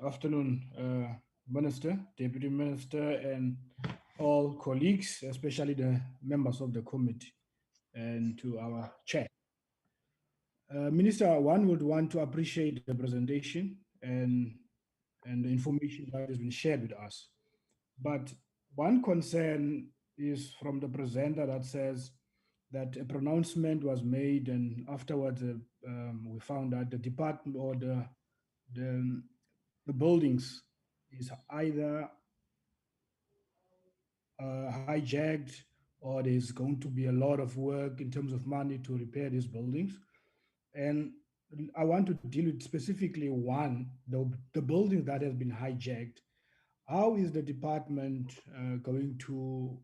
Afternoon, Minister, Deputy Minister, and all colleagues, especially the members of the committee, and to our Chair. Minister, one would want to appreciate the presentation and the information that has been shared with us. But one concern is from the presenter that says that a pronouncement was made, and afterwards we found that the department or the the buildings is either hijacked, or there's going to be a lot of work in terms of money to repair these buildings. And I want to deal with specifically one, the building that has been hijacked. How is the department going to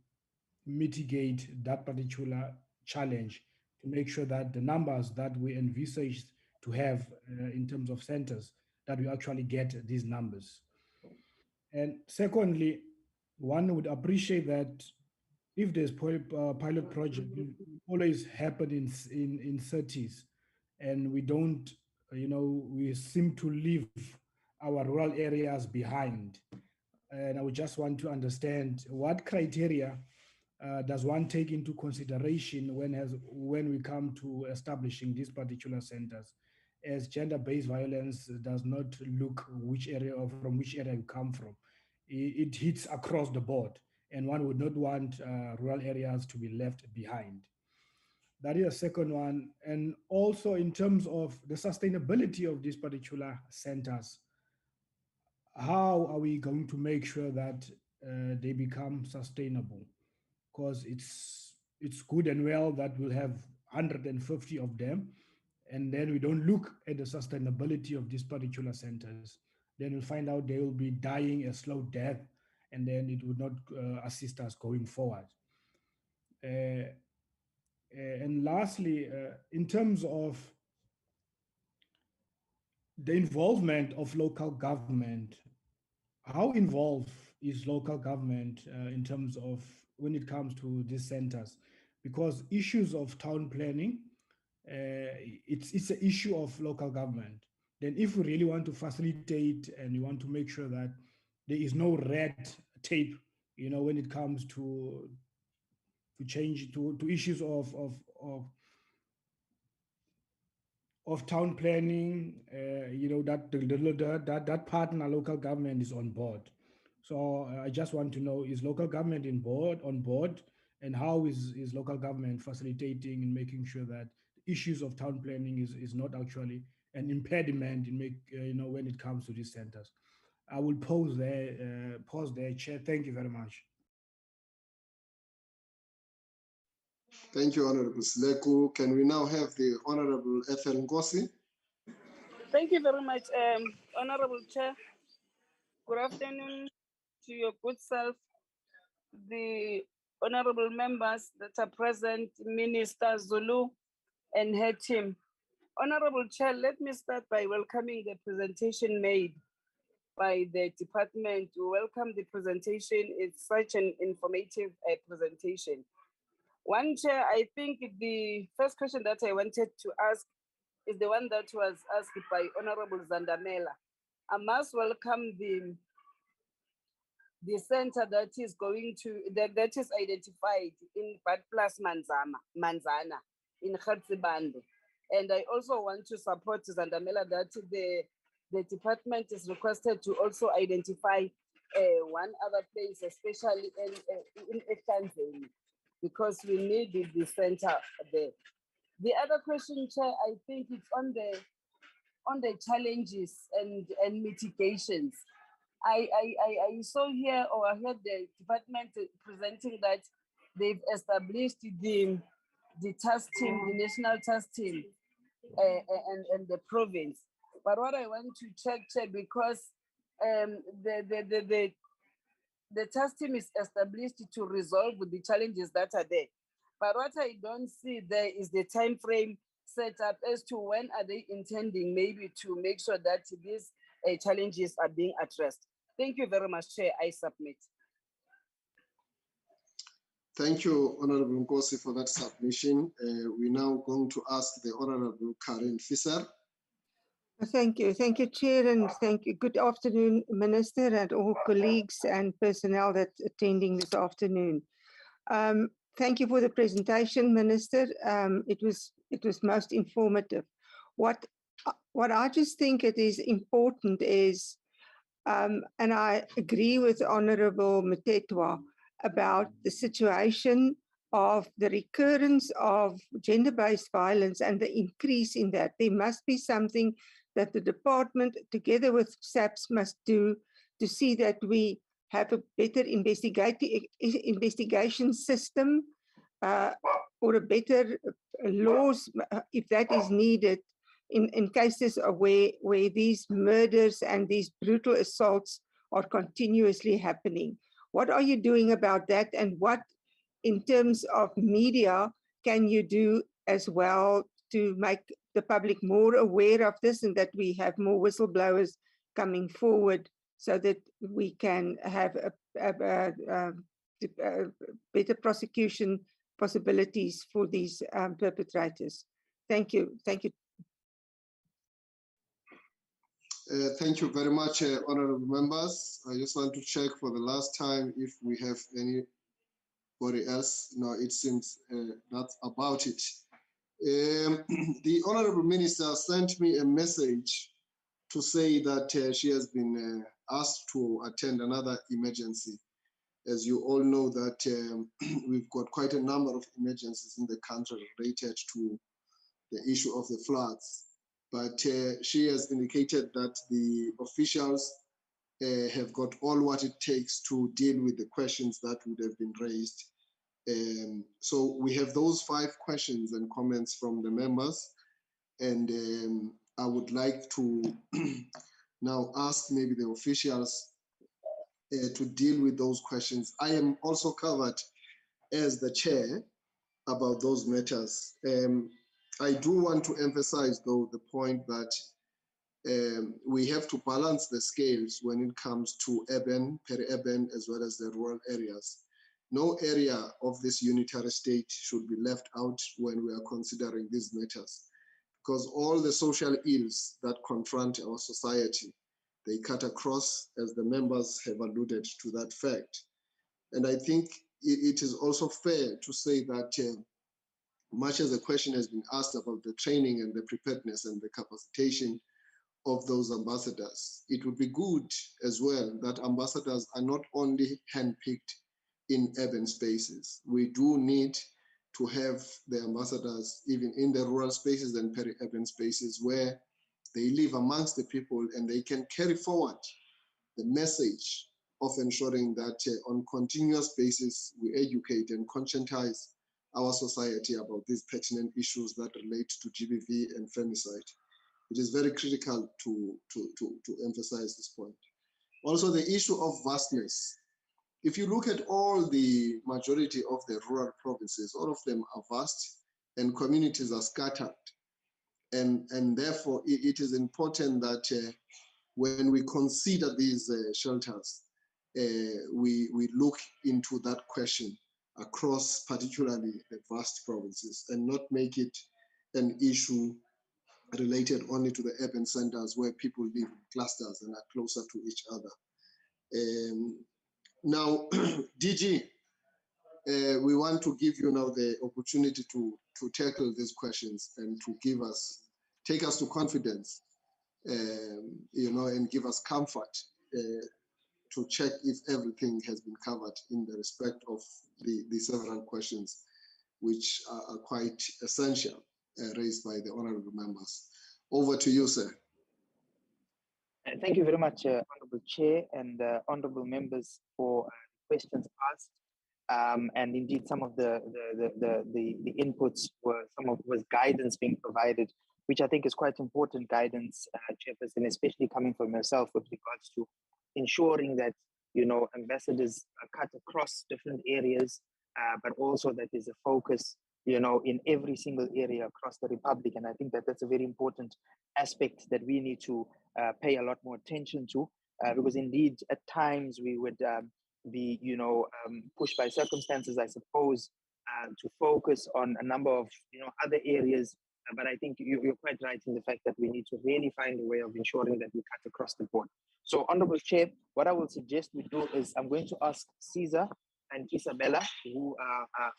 mitigate that particular challenge to make sure that the numbers that we envisaged to have in terms of centers, that we actually get these numbers? And secondly, one would appreciate that if there's pilot project, it always happen in cities, and we don't, we seem to leave our rural areas behind. And I would just want to understand what criteria does one take into consideration when we come to establishing these particular centers, as gender-based violence does not look which area or from which area you come from. It hits across the board, and one would not want rural areas to be left behind. That is a second one. And also in terms of the sustainability of these particular centers, how are we going to make sure that they become sustainable? Because it's good and well that we'll have 150 of them, and then we don't look at the sustainability of these particular centers. Then we'll find out they will be dying a slow death, and then it would not assist us going forward. And lastly, in terms of the involvement of local government, how involved is local government in terms of when it comes to these centers? Because issues of town planning, it's an issue of local government. Then if we really want to facilitate and we want to make sure that there is no red tape, when it comes to change to issues of town planning, that partner local government is on board. So I just want to know, is local government on board, and how is local government facilitating and making sure that issues of town planning is not actually an impediment in when it comes to these centers? I will pause there, Chair. Thank you very much. Thank you, Honorable Sileku. Can we now have the Honorable Ethel Ngosi? Thank you very much, Honorable Chair. Good afternoon to your good self, the honorable members that are present, Minister Zulu and her team. Honorable Chair, let me start by welcoming the presentation made by the department. We welcome the presentation. It's such an informative presentation. One, Chair, I think the first question that I wanted to ask is the one that was asked by Honorable Zandamela. I must welcome the center that is going to, that is identified in Bad Plus Manzana in Khatsibande. And I also want to support Zandamela that the department is requested to also identify one other place, especially in Tanzania, because we need the center there. The other question, Chair, I think it's on the challenges and mitigations. I saw here, or I heard the department presenting that they've established the task team, the national task team, and the province. But what I want to check, because the task team is established to resolve the challenges that are there. But what I don't see there is the time frame set up as to when are they intending maybe to make sure that these challenges are being addressed. Thank you very much, Chair. I submit. Thank you, Honorable Nkosi, for that submission. We're now going to ask the Honorable Karen Fisser. Thank you, Chair, and thank you. Good afternoon, Minister, and all colleagues and personnel that's attending this afternoon. Thank you for the presentation, Minister. It was most informative. What I just think it is important is, and I agree with Honorable Mtetwa about the situation of the recurrence of gender-based violence and the increase in that. There must be something that the department, together with SAPS, must do to see that we have a better investigation system or a better laws, if that is needed, in cases of where these murders and these brutal assaults are continuously happening. What are you doing about that? And what, in terms of media, can you do as well to make the public more aware of this, and that we have more whistleblowers coming forward so that we can have better prosecution possibilities for these perpetrators? Thank you. Thank you. Thank you very much, honorable members. I just want to check for the last time if we have anybody else. No, it seems that's about it. The honorable minister sent me a message to say that she has been asked to attend another emergency. As you all know that we've got quite a number of emergencies in the country related to the issue of the floods. But she has indicated that the officials have got all what it takes to deal with the questions that would have been raised. So we have those 5 questions and comments from the members. And I would like to now ask maybe the officials to deal with those questions. I am also covered as the chair about those matters. I do want to emphasize, though, the point that we have to balance the scales when it comes to urban, peri-urban, as well as the rural areas. No area of this unitary state should be left out when we are considering these matters, because all the social ills that confront our society, they cut across, as the members have alluded to that fact. And I think it is also fair to say that much as the question has been asked about the training and the preparedness and the capacitation of those ambassadors, it would be good as well that ambassadors are not only handpicked in urban spaces. We do need to have the ambassadors even in the rural spaces and peri-urban spaces where they live amongst the people and they can carry forward the message of ensuring that on continuous basis we educate and conscientize our society about these pertinent issues that relate to GBV and femicide. It is very critical to emphasize this point. Also, the issue of vastness. If you look at all the majority of the rural provinces, all of them are vast and communities are scattered. And therefore, it is important that when we consider these shelters, we look into that question across particularly the vast provinces and not make it an issue related only to the urban centers where people live in clusters and are closer to each other. Now, DG, we want to give you now the opportunity to tackle these questions and to take us to confidence, and give us comfort to check if everything has been covered in the respect of the several questions, which are quite essential, raised by the honorable members. Over to you, sir. Thank you very much, Honorable Chair and honorable members for questions asked. And indeed, some of the inputs was guidance being provided, which I think is quite important guidance, Chairperson, especially coming from yourself with regards to ensuring that ambassadors are cut across different areas, but also that there's a focus in every single area across the Republic. And I think that that's a very important aspect that we need to pay a lot more attention to, because indeed at times we would be pushed by circumstances, I suppose, to focus on a number of other areas. But I think you're quite right in the fact that we need to really find a way of ensuring that we cut across the board. So, Honorable Chair, what I will suggest we do is I'm going to ask Caesar and Isabella, who are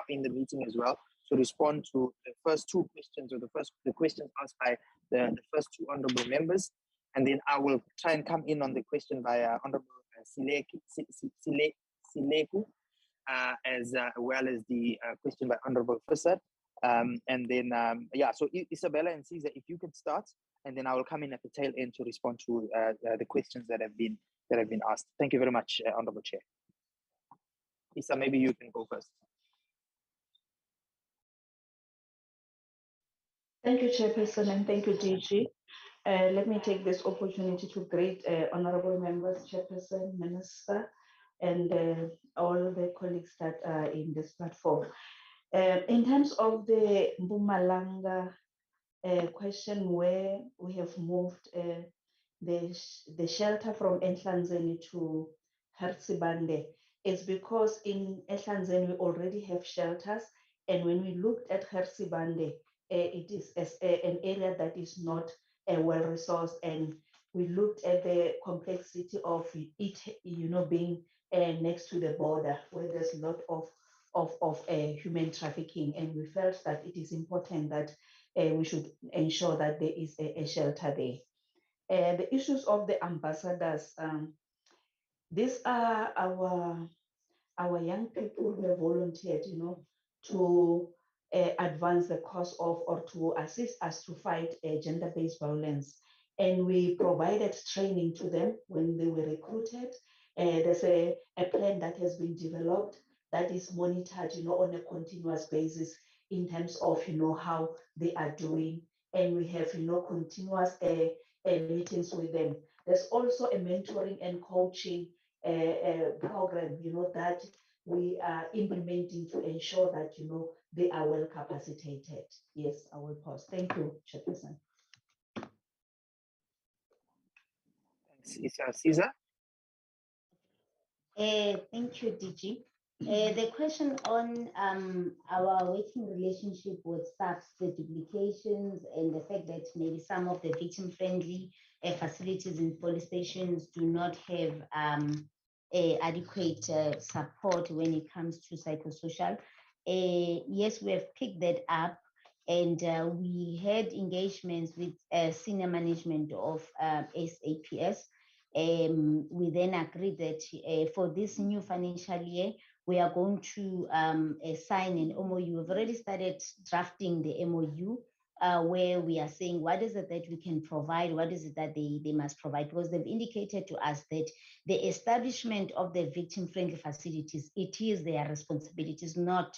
in the meeting as well, to respond to the first 2 questions, or the questions asked by the first 2 honorable members, and then I will try and come in on the question by Honorable Sileku, as well as the question by Honorable Fissat. And then, so Isabella and Caesar, if you could start, and then I will come in at the tail end to respond to the questions that have been asked. Thank you very much, Honorable Chair. Isa, maybe you can go first. Thank you, Chairperson, and thank you, DG. Let me take this opportunity to greet honorable members, Chairperson, Minister, and all the colleagues that are in this platform. In terms of the Mpumalanga question, where we have moved the shelter from Ehlanzeni to Hertsibande, is because in Ehlanzeni we already have shelters, and when we looked at Hertsibande, it is an area that is not well resourced, and we looked at the complexity of it, being next to the border where there's a lot of human trafficking, and we felt that it is important that we should ensure that there is a shelter there. The issues of the ambassadors, these are our young people who have volunteered, to advance the cause of or to assist us to fight gender-based violence. And we provided training to them when they were recruited. There's a plan that has been developed that is monitored, on a continuous basis in terms of, how they are doing. And we have, continuous meetings with them. There's also a mentoring and coaching program, that we are implementing to ensure that, they are well capacitated. Yes, I will pause. Thank you, Chairperson. Thanks, Isa. Caesar? Thank you, DG. The question on our working relationship with SAPS, the duplications, and the fact that maybe some of the victim-friendly facilities in police stations do not have adequate support when it comes to psychosocial. Yes, we have picked that up, and we had engagements with senior management of SAPS. We then agreed that for this new financial year, we are going to sign an MOU. We've already started drafting the MOU where we are saying what is it that we can provide, what is it that they must provide, because they've indicated to us that the establishment of the victim-friendly facilities, it is their responsibility, it's not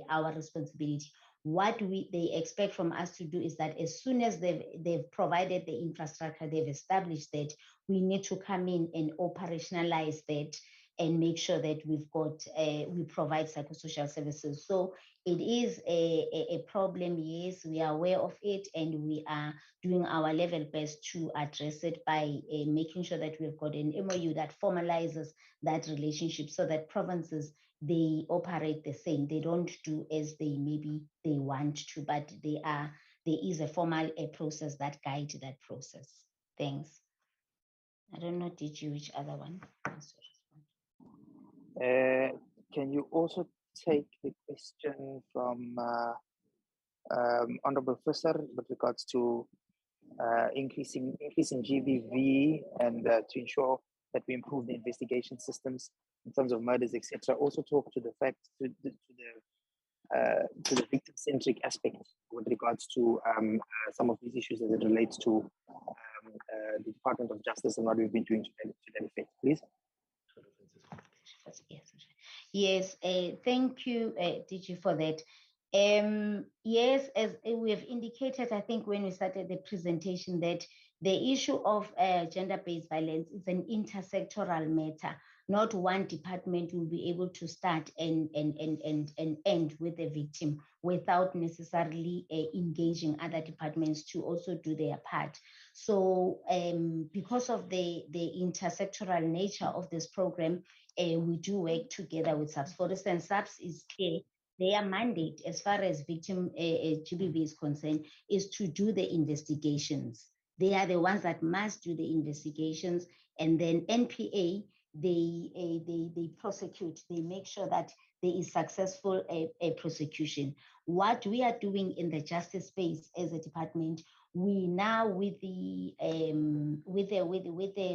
our responsibility. What they expect from us to do is that as soon as they've provided the infrastructure, they've established that, we need to come in and operationalize that and make sure that we've got, we provide psychosocial services. So it is a problem, yes, we are aware of it, and we are doing our level best to address it by making sure that we've got an MOU that formalizes that relationship so that provinces, they operate the same. They don't do as they want to, but there is a formal process that guides that process. Thanks. I don't know, did you, which other one? Can you also take the question from Honorable Fisser with regards to increasing GBV and to ensure that we improve the investigation systems in terms of murders, etc. Also talk to the fact to the victim-centric aspect with regards to some of these issues as it relates to the Department of Justice and what we've been doing to that effect, please. Yes, thank you, DG, for that. Yes, as we have indicated, I think when we started the presentation, that the issue of gender-based violence is an intersectoral matter. Not one department will be able to start and end with the victim without necessarily engaging other departments to also do their part. So because of the intersectoral nature of this program, we do work together with SAPS. For instance, SAPS is clear. Their mandate, as far as victim GBV is concerned, is to do the investigations. They are the ones that must do the investigations, and then NPA, they prosecute. They make sure that there is successful prosecution. What we are doing in the justice space as a department, we now with the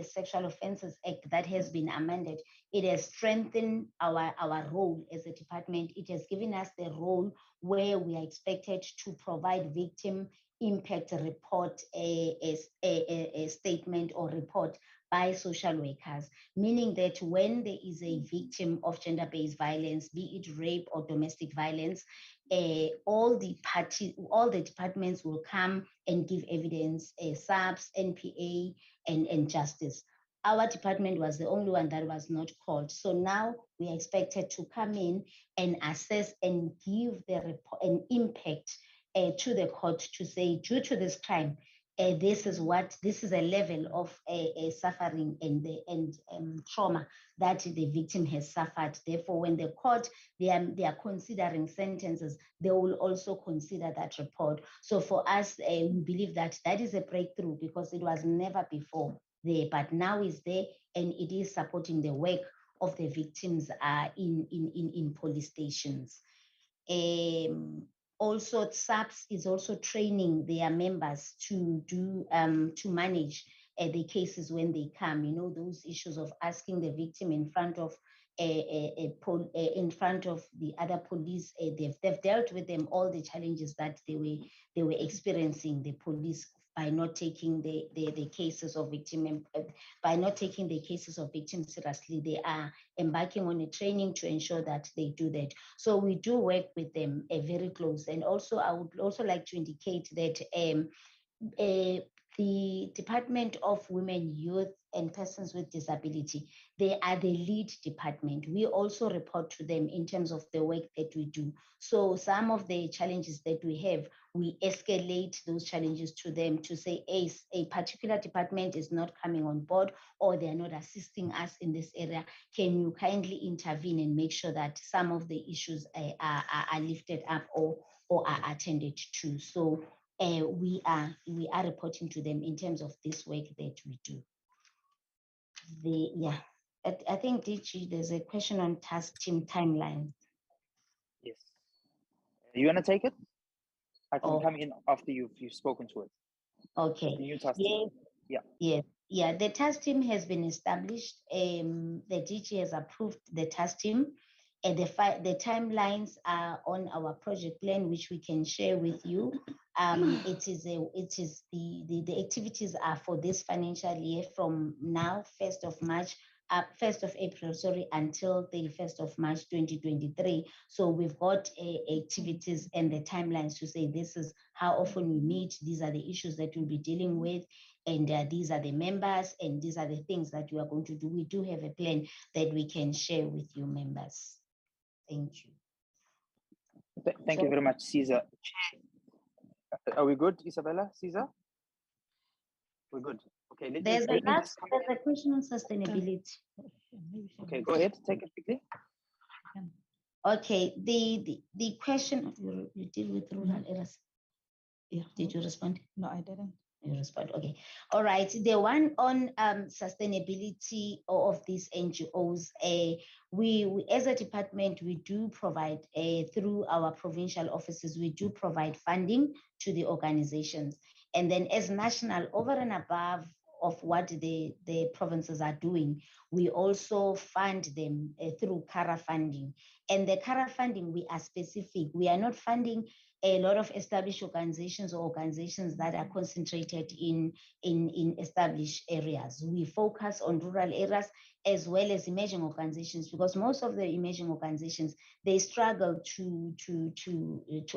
Sexual Offences Act that has been amended, it has strengthened our role as a department. It has given us the role where we are expected to provide victim impact report, a statement or report by social workers, meaning that when there is a victim of gender-based violence, be it rape or domestic violence, all the departments will come and give evidence, SAPS, NPA, and justice. Our department was the only one that was not called. So now we are expected to come in and assess and give the report an impact to the court to say, due to this crime, this is a level of suffering and trauma that the victim has suffered. Therefore, when the court they are considering sentences, they will also consider that report. So for us, we believe that is a breakthrough because it was never before there, but now is there, and it is supporting the work of the victims in police stations. Also, SAPS is also training their members to do to manage the cases when they come. You know, those issues of asking the victim in front of in front of the other police. They've dealt with them all the challenges that they were experiencing, the police, by not taking the cases of victim by not taking the cases of victims seriously. They are embarking on a training to ensure that they do that. So we do work with them very close. And also, I would also like to indicate that the Department of Women, Youth, and Persons with Disability, they are the lead department. We also report to them in terms of the work that we do. So some of the challenges that we have, we escalate those challenges to them to say, a particular department is not coming on board or they are not assisting us in this area. Can you kindly intervene and make sure that some of the issues are lifted up or are attended to? So we are reporting to them in terms of this work that we do. I think DG, there's a question on task team timeline. Yes. You want to take it? I can come in after you've spoken to it. Okay. The new task team. Yeah. The task team has been established. The DG has approved the task team. And the timelines are on our project plan, which we can share with you. The activities are for this financial year from now, 1st of April, until 31st of March 2023. So we've got activities and the timelines to say this is how often we meet, these are the issues that we'll be dealing with, and these are the members, and these are the things that we are going to do. We do have a plan that we can share with you, members. Thank you. Thank you very much, Caesar. Are we good, Isabella, Caesar? We're good. Okay. There's a question on sustainability. Okay, go ahead. Take it quickly. Okay. The question, you deal with rural areas. Yeah. Did you respond? No, I didn't. You respond. Okay. All right. The one on sustainability of these NGOs, we as a department, we do provide through our provincial offices, we do provide funding to the organizations. And then as national, over and above of what the provinces are doing, we also fund them through CARA funding. And the CARA funding, we are specific. We are not funding a lot of established organizations or organizations that are concentrated in established areas. We focus on rural areas as well as emerging organizations, because most of the emerging organizations, they struggle to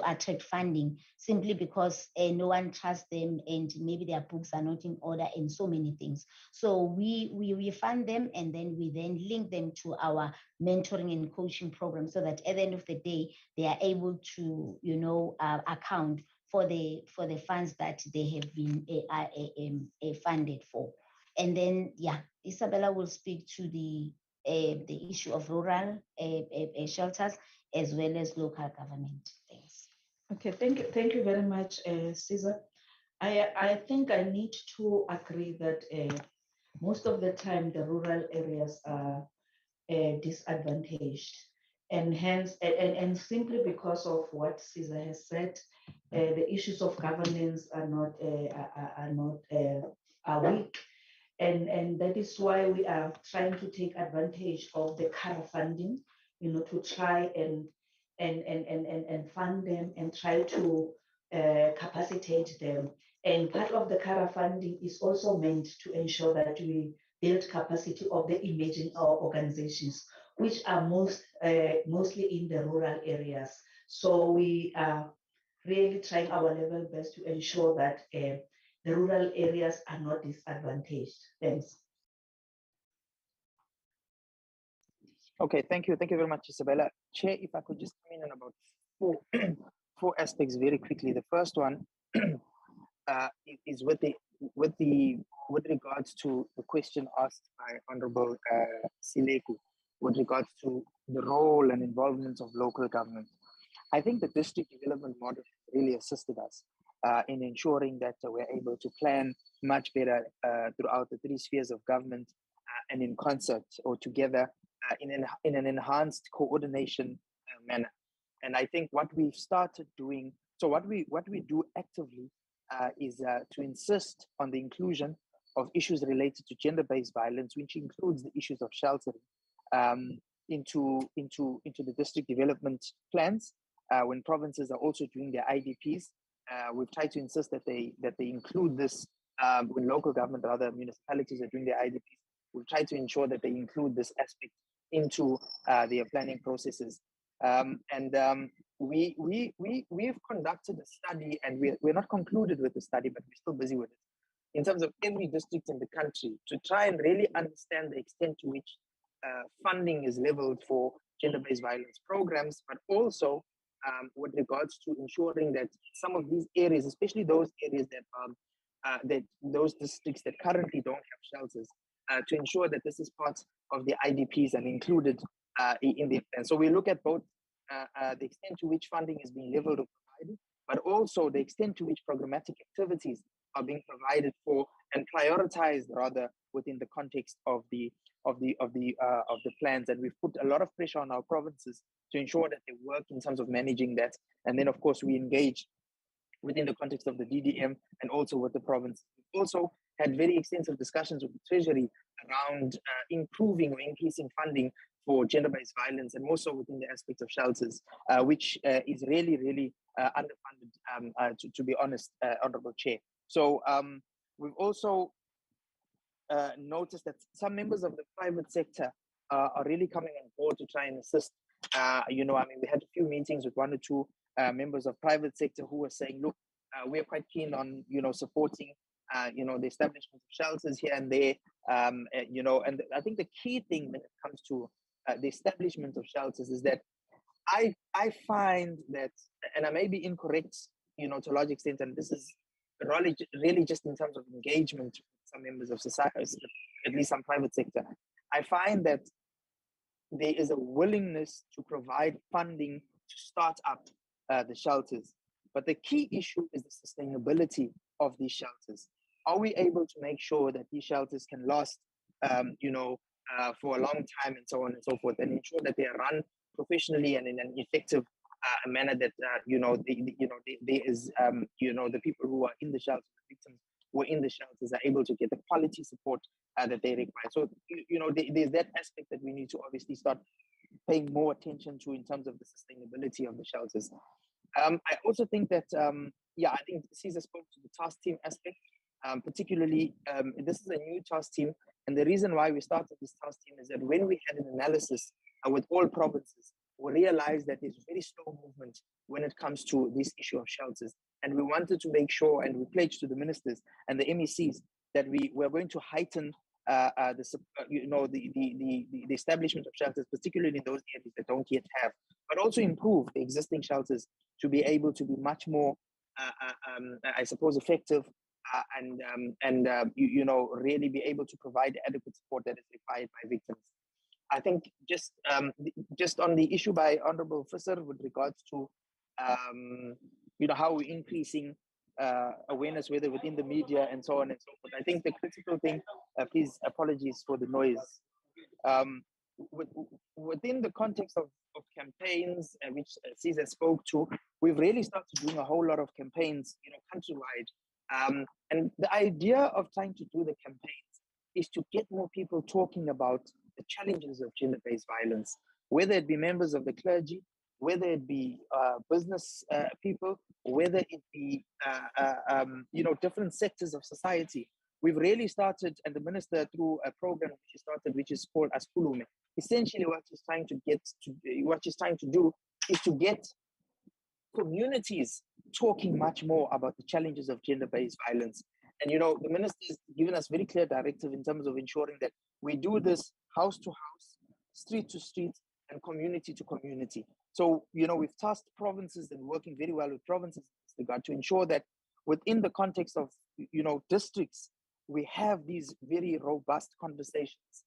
attract funding simply because no one trusts them and maybe their books are not in order and so many things. So we fund them, and then we link them to our mentoring and coaching program, so that at the end of the day, they are able to, account for the funds that they have been funded for. And then, Isabella will speak to the issue of rural shelters as well as local government. Thanks. Okay, thank you very much, Caesar. I think I need to agree that most of the time the rural areas are disadvantaged, and hence, and simply because of what Caesar has said, the issues of governance are weak. And that is why we are trying to take advantage of the CARA funding, to try and fund them and try to capacitate them. And part of the CARA funding is also meant to ensure that we build capacity of the emerging organizations, which are mostly in the rural areas. So we are really trying our level best to ensure that the rural areas are not disadvantaged. Thanks. Okay, thank you. Thank you very much, Isabella. Chair, if I could just come in on about four aspects very quickly. The first one is with regards to the question asked by Honorable Sileku with regards to the role and involvement of local government. I think the district development model really assisted us in ensuring that we're able to plan much better throughout the three spheres of government and in concert or together in an enhanced coordination manner. And I think what we've started doing, so what we do actively is to insist on the inclusion of issues related to gender-based violence, which includes the issues of sheltering, into the district development plans. When provinces are also doing their IDPs, we've tried to insist that they include this. When local government, rather municipalities, are doing their IDPs, we've tried to ensure that they include this aspect into their planning processes. We've conducted a study, and we're not concluded with the study, but we're still busy with it, in terms of every district in the country, to try and really understand the extent to which funding is leveled for gender-based violence programs, but also with regards to ensuring that some of these areas, especially those areas that those districts that currently don't have shelters, to ensure that this is part of the IDPs and included in the plan. So we look at both the extent to which funding is being leveled or provided, but also the extent to which programmatic activities are being provided for and prioritized rather within the context of the plans. And we've put a lot of pressure on our provinces to ensure that they work in terms of managing that. And then, of course, we engage within the context of the DDM and also with the province. We've also had very extensive discussions with the Treasury around improving or increasing funding for gender-based violence, and also within the aspect of shelters, which is really, really underfunded, to be honest, Honorable Chair. So we've also noticed that some members of the private sector are really coming on board to try and assist. We had a few meetings with one or two members of private sector who were saying, look, we're quite keen on, supporting, the establishment of shelters here and there, and I think the key thing when it comes to the establishment of shelters is that I find that, and I may be incorrect, to a large extent, and this is really just in terms of engagement with some members of society, at least some private sector, I find that there is a willingness to provide funding to start up the shelters. But the key issue is the sustainability of these shelters. Are we able to make sure that these shelters can last, for a long time, and so on and so forth, and ensure that they are run professionally and in an effective manner, that there is the people who are in the shelters, the victims who are in the shelters, are able to get the quality support that they require. So there's that aspect that we need to obviously start paying more attention to in terms of the sustainability of the shelters. I also think that I think Caesar spoke to the task team aspect. Particularly, this is a new task team, and the reason why we started this task team is that when we had an analysis with all provinces, we realized that there's very slow movement when it comes to this issue of shelters, and we wanted to make sure, and we pledged to the ministers and the MECs that we were going to heighten the establishment of shelters, particularly in those areas that don't yet have, but also improve the existing shelters to be able to be much more, effective. Really be able to provide adequate support that is required by victims. I think just on the issue by Honorable Visser with regards to how we're increasing awareness, whether within the media and so on and so forth. I think the critical thing, please apologies for the noise, within the context of campaigns, which Caesar spoke to, we've really started doing a whole lot of campaigns, countrywide. And the idea of trying to do the campaigns is to get more people talking about the challenges of gender-based violence, whether it be members of the clergy, whether it be business people, whether it be different sectors of society. We've really started, and the minister through a program which he started, which is called Askulume. Essentially, what he's trying to do is to get communities talking much more about the challenges of gender-based violence. And the minister has given us very clear directive in terms of ensuring that we do this house to house, street to street, and community to community. So, we've tasked provinces and working very well with provinces in this regard to ensure that within the context of, districts, we have these very robust conversations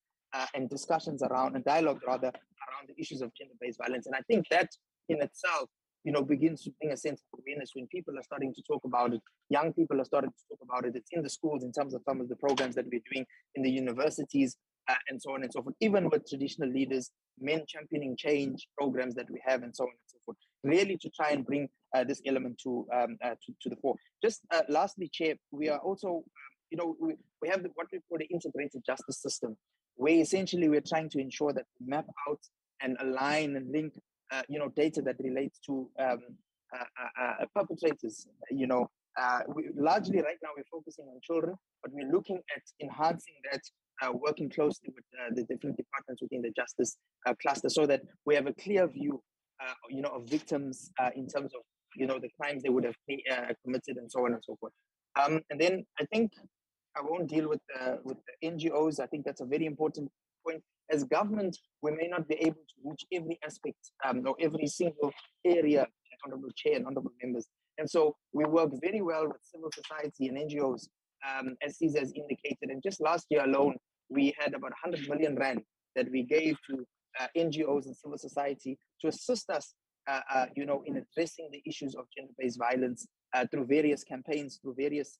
and discussions around, and dialogue rather, around the issues of gender-based violence. And I think that in itself, begins to bring a sense of awareness when people are starting to talk about it. Young people are starting to talk about it. It's in the schools in terms of some of the programs that we're doing in the universities and so on and so forth, even with traditional leaders, men championing change programs that we have and so on and so forth, really to try and bring this element to the fore. Just lastly, Chair, we are also, we have what we call the integrated justice system, where essentially we're trying to ensure that we map out and align and link data that relates to perpetrators. Largely right now we're focusing on children, but we're looking at enhancing that, working closely with the different departments within the justice cluster, so that we have a clear view, of victims in terms of, the crimes they would have committed and so on and so forth. And then I think I won't deal with the NGOs. I think that's a very important point. As government, we may not be able to reach every aspect or every single area, Honorable Chair and Honorable Members. And so we work very well with civil society and NGOs, as Caesar has indicated. And just last year alone, we had about 100 million rand that we gave to NGOs and civil society to assist us, in addressing the issues of gender-based violence through various campaigns, through various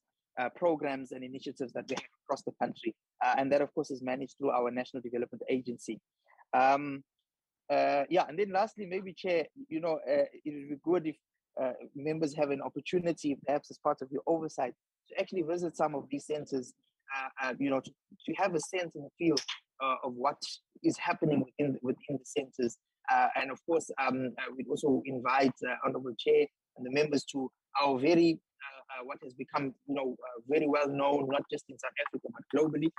programs and initiatives that we have across the country. And that, of course, is managed through our National Development Agency. And then lastly, maybe, Chair, it would be good if members have an opportunity, perhaps as part of your oversight, to actually visit some of these centers, to have a sense and a feel of what is happening within the centers. And of course, we'd also invite Honorable Chair and the members to our very what has become, very well known, not just in South Africa, but globally,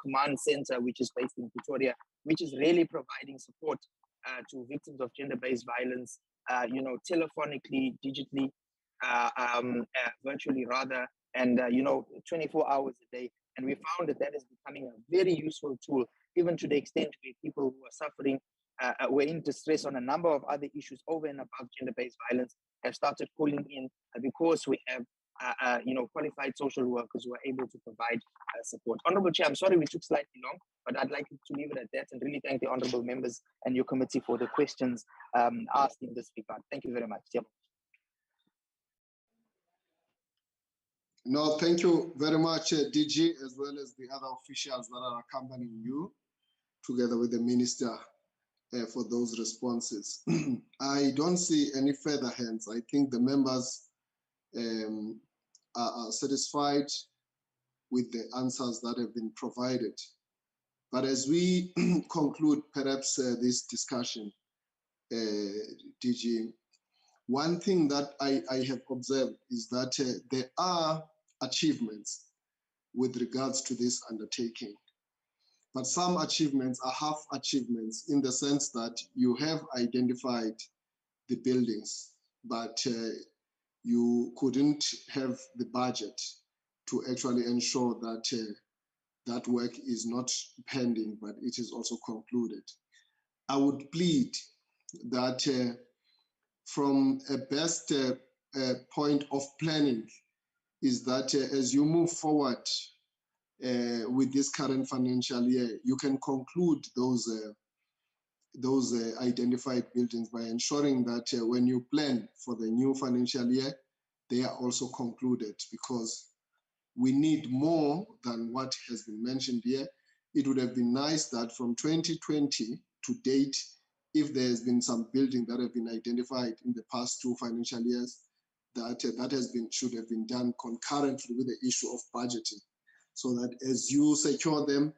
Command Center, which is based in Pretoria, which is really providing support to victims of gender-based violence, telephonically, digitally, virtually rather, and, 24 hours a day. And we found that is becoming a very useful tool, even to the extent where people who are suffering, were in distress on a number of other issues over and above gender-based violence, have started calling in because we have qualified social workers who are able to provide support. Honorable Chair, I'm sorry we took slightly long, but I'd like to leave it at that and really thank the honorable members and your committee for the questions asked in this regard. Thank you very much. Chair. No, thank you very much, DG, as well as the other officials that are accompanying you, together with the minister, for those responses. I don't see any further hands. I think the members are satisfied with the answers that have been provided. But as we conclude perhaps this discussion, DG, one thing that I have observed is that there are achievements with regards to this undertaking. But some achievements are half achievements in the sense that you have identified the buildings, but you couldn't have the budget to actually ensure that that work is not pending, but it is also concluded. I would plead that from a best point of planning is that as you move forward with this current financial year, you can conclude those identified buildings by ensuring that when you plan for the new financial year, they are also concluded, because we need more than what has been mentioned here. It would have been nice that from 2020 to date, if there has been some building that have been identified in the past 2 financial years, that should have been done concurrently with the issue of budgeting, so that as you secure them,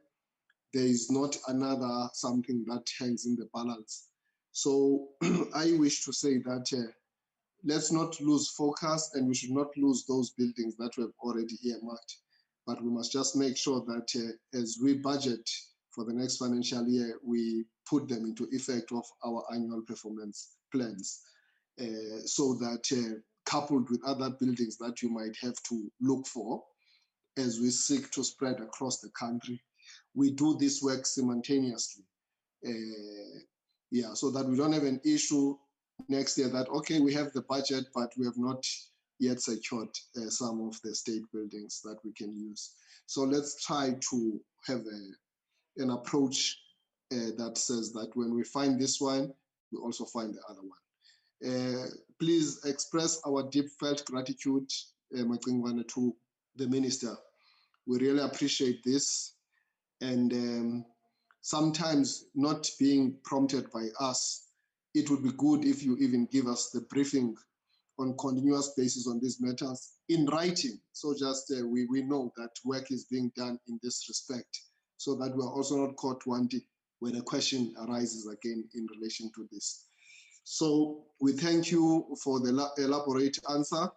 there is not another something that hangs in the balance. So I wish to say that let's not lose focus, and we should not lose those buildings that we have already earmarked. But we must just make sure that as we budget for the next financial year, we put them into effect of our annual performance plans, so that coupled with other buildings that you might have to look for as we seek to spread across the country, we do this work simultaneously. Yeah, so that we don't have an issue next year that, okay, we have the budget, but we have not yet secured some of the state buildings that we can use. So let's try to have an approach that says that when we find this one, we also find the other one. Please express our deep felt gratitude, to the minister. We really appreciate this. And sometimes not being prompted by us, it would be good if you even give us the briefing on continuous basis on these matters in writing. So just we know that work is being done in this respect, so that we're also not caught wanting when a question arises again in relation to this. So we thank you for the elaborate answer.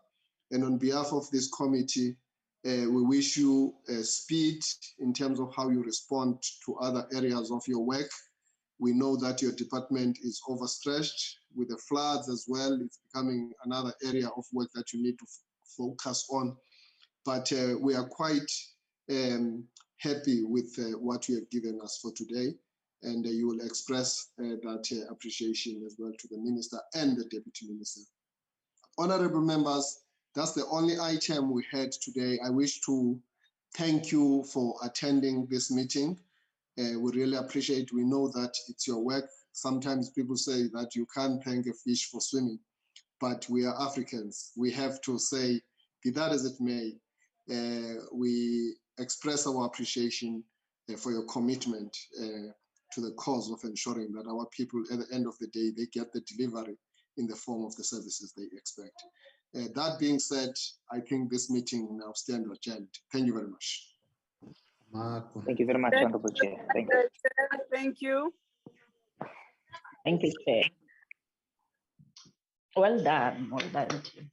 And on behalf of this committee, we wish you speed in terms of how you respond to other areas of your work. We know that your department is overstretched with the floods as well. It's becoming another area of work that you need to focus on. But we are quite happy with what you have given us for today. And you will express that appreciation as well to the minister and the deputy minister. Honorable members, that's the only item we had today. I wish to thank you for attending this meeting. We really appreciate. We know that it's your work. Sometimes people say that you can't thank a fish for swimming, but we are Africans. We have to say, be that as it may, we express our appreciation for your commitment to the cause of ensuring that our people, at the end of the day, they get the delivery in the form of the services they expect. That being said, I think this meeting now stands adjourned. Thank you very much. Thank you very much, Honorable Chair. Thank you. Thank you. Thank you, Chair. Well done, Chair.